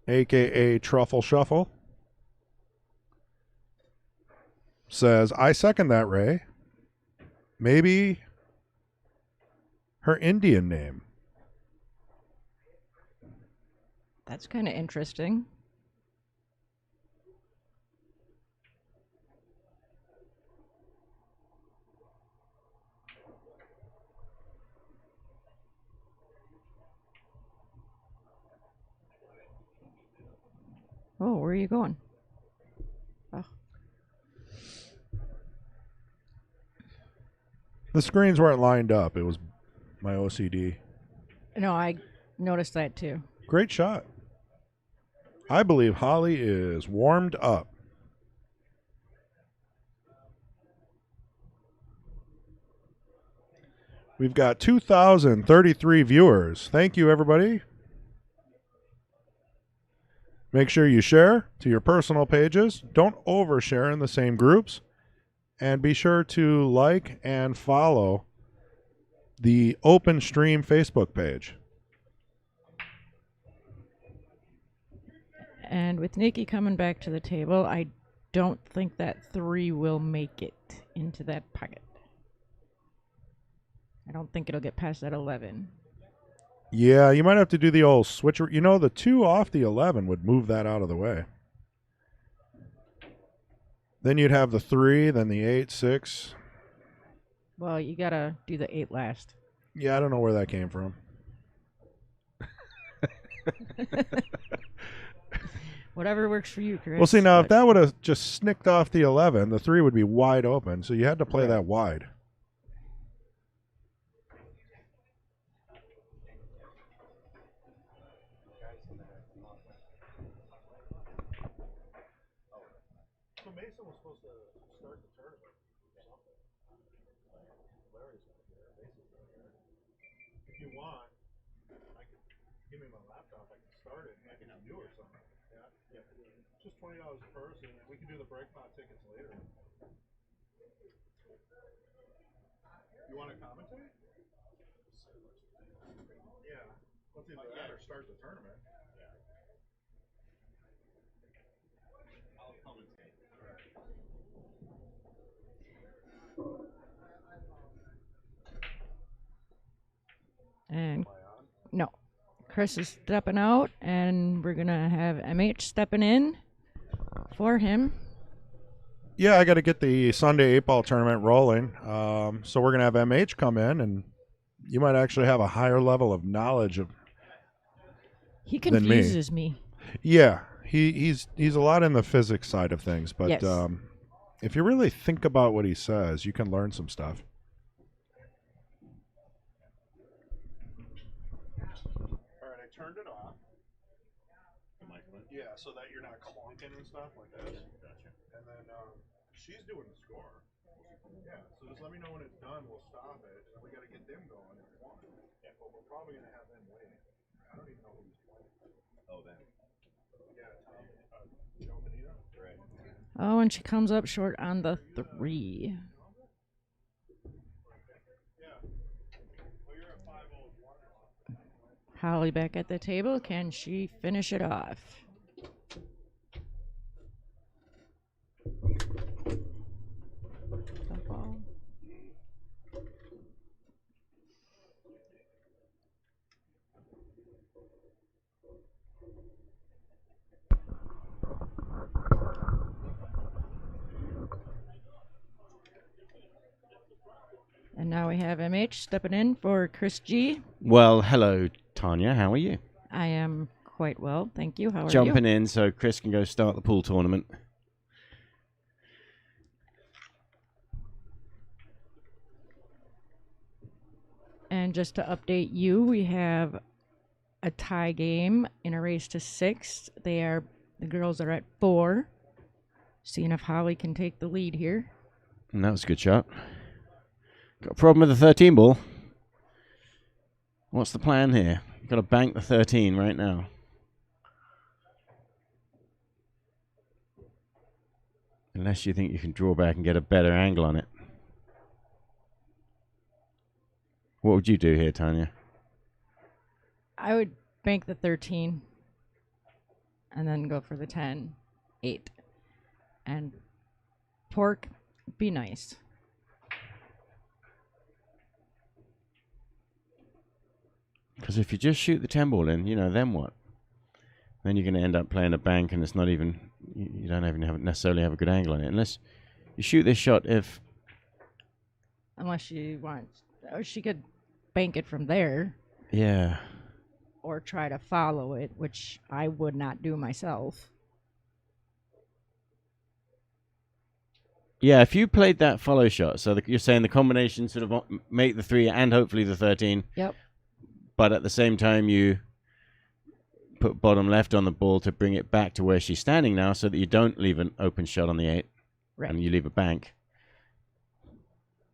AKA Truffle Shuffle says, I second that, Ray. maybe her Indian name. That's kind of interesting. Oh, where are you going? Oh, The screens weren't lined up. It was my OCD. no, I noticed that too. Great shot. I believe Holly is warmed up. We've got 2,033 viewers. Thank you, everybody. Make sure you share to your personal pages. Don't overshare in the same groups. And be sure to like and follow the XStream Facebook page. And with Nikki coming back to the table, I don't think that 3 will make it into that pocket. I don't think it'll get past that 11. Yeah, you might have to do the old switcher. You know, the 2 off the 11 would move that out of the way. Then you'd have the 3, then the 8, 6. Well, you gotta do the 8 last. Yeah, I don't know where that came from. Whatever works for you, Chris. Well, see, now, if but- that would have just snicked off the 11, the 3 would be wide open, so you had to play Right. that wide. So Mason was supposed to start the tournament or something. Larry's going to get it. Mason's going to get it. If you want, I could give me my laptop. I can start it and I can have you or something. Yeah. Just $20 a person, and we can do the break pot tickets later. You want to commentate? Yeah. Let's either that or start the tournament. I'll commentate. And no, Chris is stepping out, and we're gonna have MH stepping in for him. Yeah, I got to get the Sunday 8-ball tournament rolling. So we're going to have MH come in, and you might actually have a higher level of knowledge of. He Than me. confuses me. Yeah, he's a lot in the physics side of things, but Yes. if you really think about what he says, you can learn some stuff. All right, I turned it off. Yeah, so that you're not clunking and stuff like this. Gotcha. And then she's doing the score. Yeah, so just let me know when it's done. We'll stop it, and we got to get them going if we want. Yeah, but we're probably gonna have them waiting. I don't even know who's playing. Oh, them. Yeah, Tom, Joe Benito. Right. Oh, and she comes up short on the 3. Holly back at the table. Can she finish it off? Ball. And now we have MH stepping in for Chris G. Well, hello, Tanya. How are you? I am quite well, thank you. How are Jumping you? in so Chris can go start the pool tournament. And just to update you, we have a tie game in a race to 6. The girls are at 4. Seeing if Holly can take the lead here. And that was a good shot. Got a problem with the 13 ball. What's the plan here? You've got to bank the 13 right now. Unless you think you can draw back and get a better angle on it. What would you do here, Tanya? I would bank the 13 and then go for the 10, 8. And pork, be nice. Because if you just shoot the 10 ball in, then what? Then you're going to end up playing a bank, and it's not even, you don't even necessarily have a good angle on it. Unless you shoot this shot Unless she wants, or she could bank it from there. Yeah. Or try to follow it, which I would not do myself. Yeah, if you played that follow shot, so you're saying the combination sort of make the 3 and hopefully the 13. Yep. But at the same time, you put bottom left on the ball to bring it back to where she's standing now so that you don't leave an open shot on the 8. Right. And you leave a bank.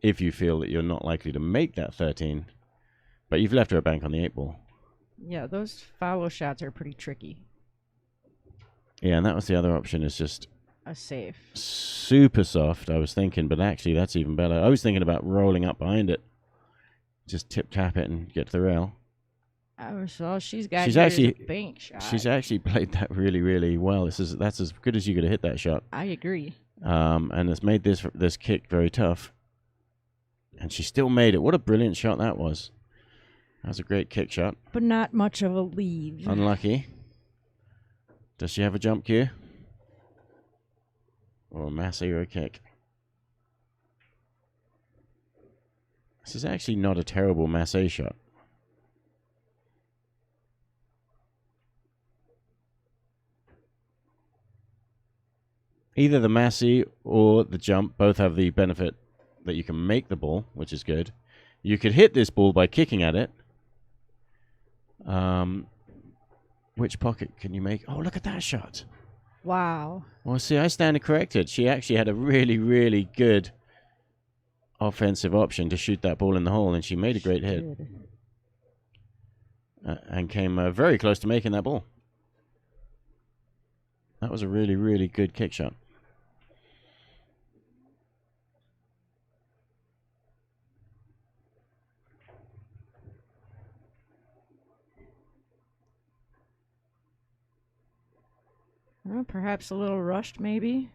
If you feel that you're not likely to make that 13. But you've left her a bank on the 8 ball. Yeah, those follow shots are pretty tricky. Yeah, and that was the other option, is just A safe. super soft, I was thinking, but actually that's even better. I was thinking about rolling up behind it. Just tip-tap it and get to the rail. So she's got She's here actually- is a bank shot. She's actually played that really, really well. That's as good as you could have hit that shot. I agree. And it's made this kick very tough. And she still made it. What a brilliant shot that was. That was a great kick shot. But not much of a leave. Unlucky. Does she have a jump cue? Or a massey or a kick? This is actually not a terrible massey shot. Either the massey or the jump both have the benefit that you can make the ball, which is good. You could hit this ball by kicking at it. Which pocket can you make? Oh, look at that shot. Wow. Well, see, I stand corrected. She actually had a really, really good offensive option to shoot that ball in the hole, and she made a great hit. And came very close to making that ball. That was a really, really good kick shot. Well, perhaps a little rushed, maybe.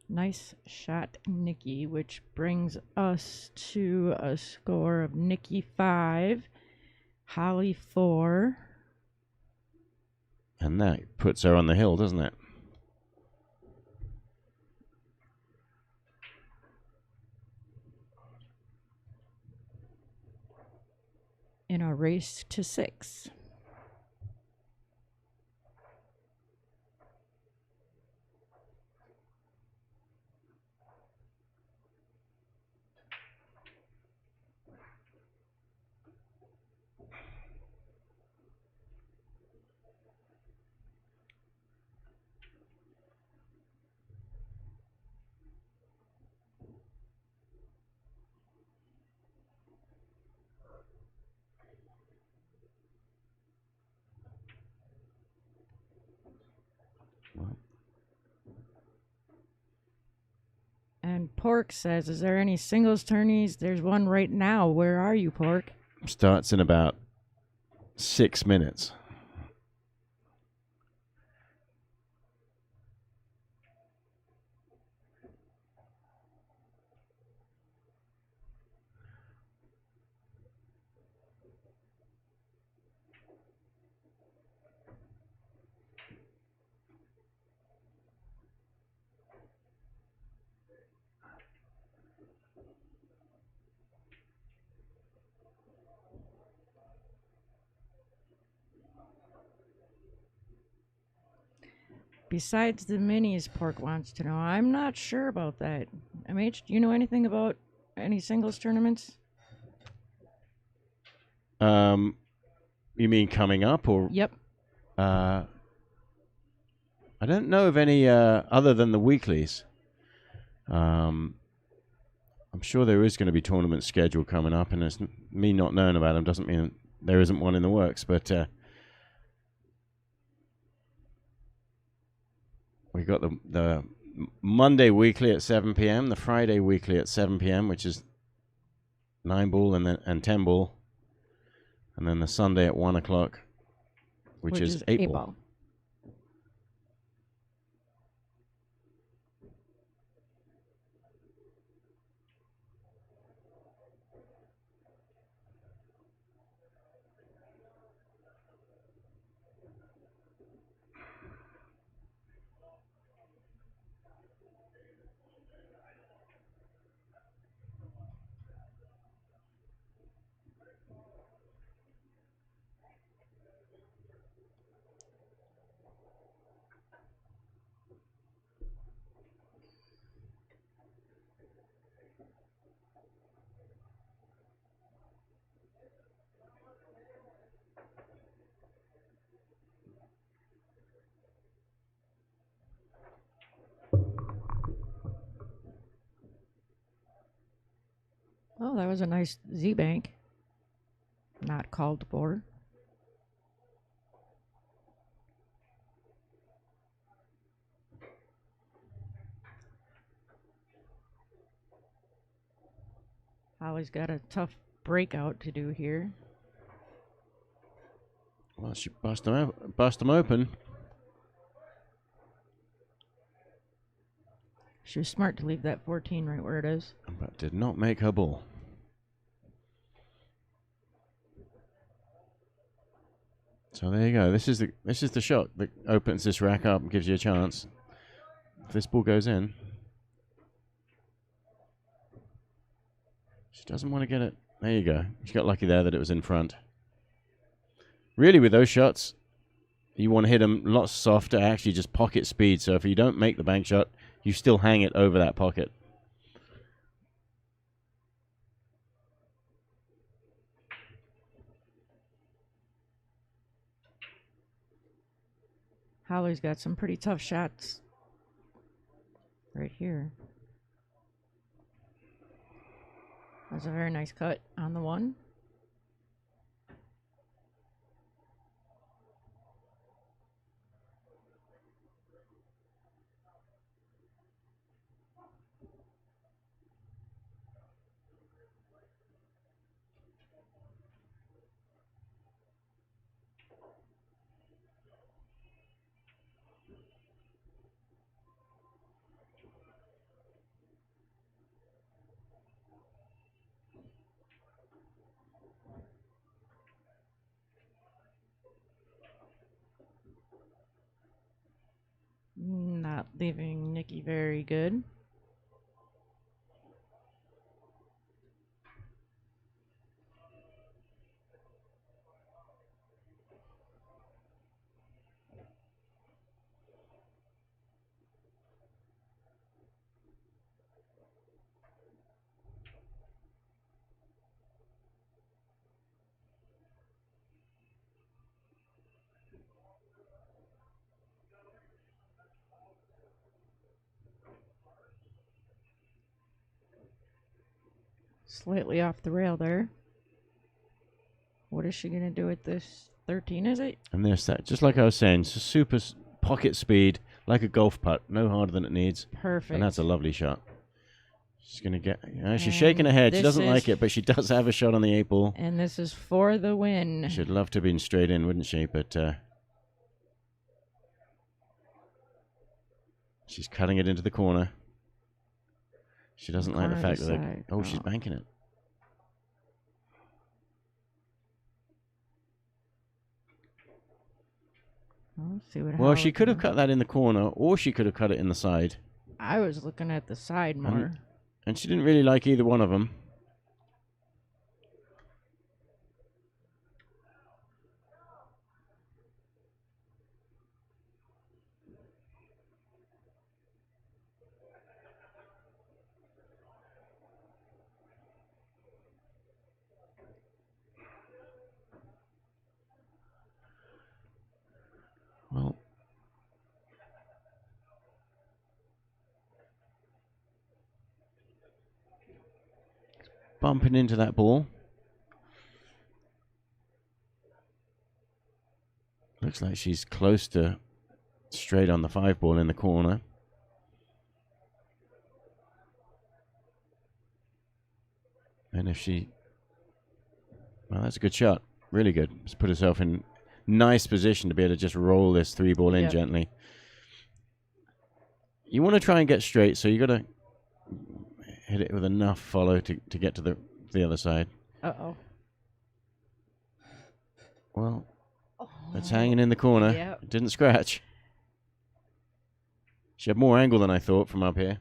Nice shot, Nikki, which brings us to a score of Nikki 5, Holly 4. And that puts her on the hill, doesn't it? In a race to 6. And Pork says, is there any singles tourneys? There's one right now. Where are you, Pork? Starts in about 6 minutes. Besides the minis, Pork wants to know. I'm not sure about that. MH, do you know anything about any singles tournaments? You mean coming up, or? Yep. I don't know of any other than the weeklies. I'm sure there is going to be tournament schedule coming up, and it's me not knowing about them doesn't mean there isn't one in the works. But we got the Monday weekly at 7 p.m., the Friday weekly at 7 p.m., which is 9 ball and 10 ball. And then the Sunday at 1 o'clock, which is 8 ball. Oh, that was a nice Z-bank. Not called for. Holly's got a tough breakout to do here. Well, she bust them open. She was smart to leave that 14 right where it is. But did not make her ball. So there you go. This is the shot that opens this rack up and gives you a chance. If this ball goes in, she doesn't want to get it. There you go. She got lucky there that it was in front. Really, with those shots, you want to hit them lots softer, actually just pocket speed. So if you don't make the bank shot, you still hang it over that pocket. Holly's got some pretty tough shots right here. That's a very nice cut on the one. Not leaving Nikki very good. Slightly off the rail there. What is she going to do with this 13, is it? And there's that. Just like I was saying, it's a super pocket speed, like a golf putt. No harder than it needs. Perfect. And that's a lovely shot. She's going to get... she's shaking her head. She doesn't like it, but she does have a shot on the 8 ball. And this is for the win. She'd love to have been straight in, wouldn't she? But she's cutting it into the corner. She doesn't like the fact that... she's banking it. Well, she could have cut that in the corner, or she could have cut it in the side. I was looking at the side more. And she didn't really like either one of them. Well, bumping into that ball. Looks like she's close to straight on the 5 ball in the corner. And if she... Well, that's a good shot. Really good. Just put herself in nice position to be able to just roll this 3-ball in Yep. gently. You want to try and get straight, so you got to hit it with enough follow to get to the other side. Uh-oh. Well, it's hanging in the corner. Yep. It didn't scratch. She had more angle than I thought from up here.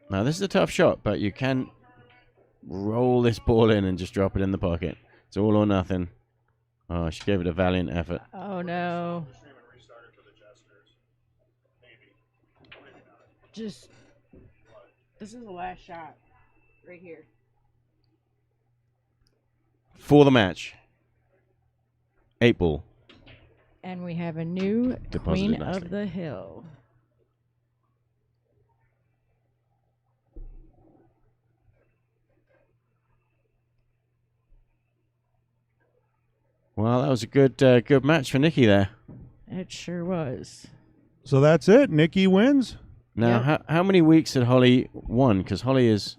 Now, this is a tough shot, but you can roll this ball in and just drop it in the pocket. It's all or nothing. Oh, she gave it a valiant effort. Oh, no. Just, this is the last shot. Right here. For the match. 8-ball. And we have a new Deposited Queen nicely. of the Hill. Well, that was a good match for Nikki there. It sure was. So that's it. Nikki wins. Now, Yep. how many weeks had Holly won? Because Holly is...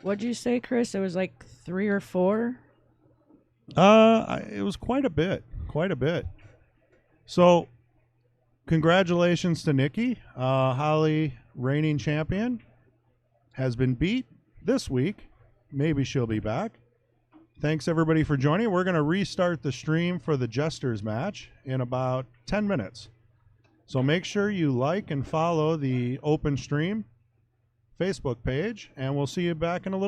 What'd you say, Chris? It was like 3 or 4? It was quite a bit. So, congratulations to Nikki. Holly, reigning champion, has been beat this week. Maybe she'll be back. Thanks, everybody, for joining. We're going to restart the stream for the Jesters match in about 10 minutes. So make sure you like and follow the Open Stream Facebook page, and we'll see you back in a little bit.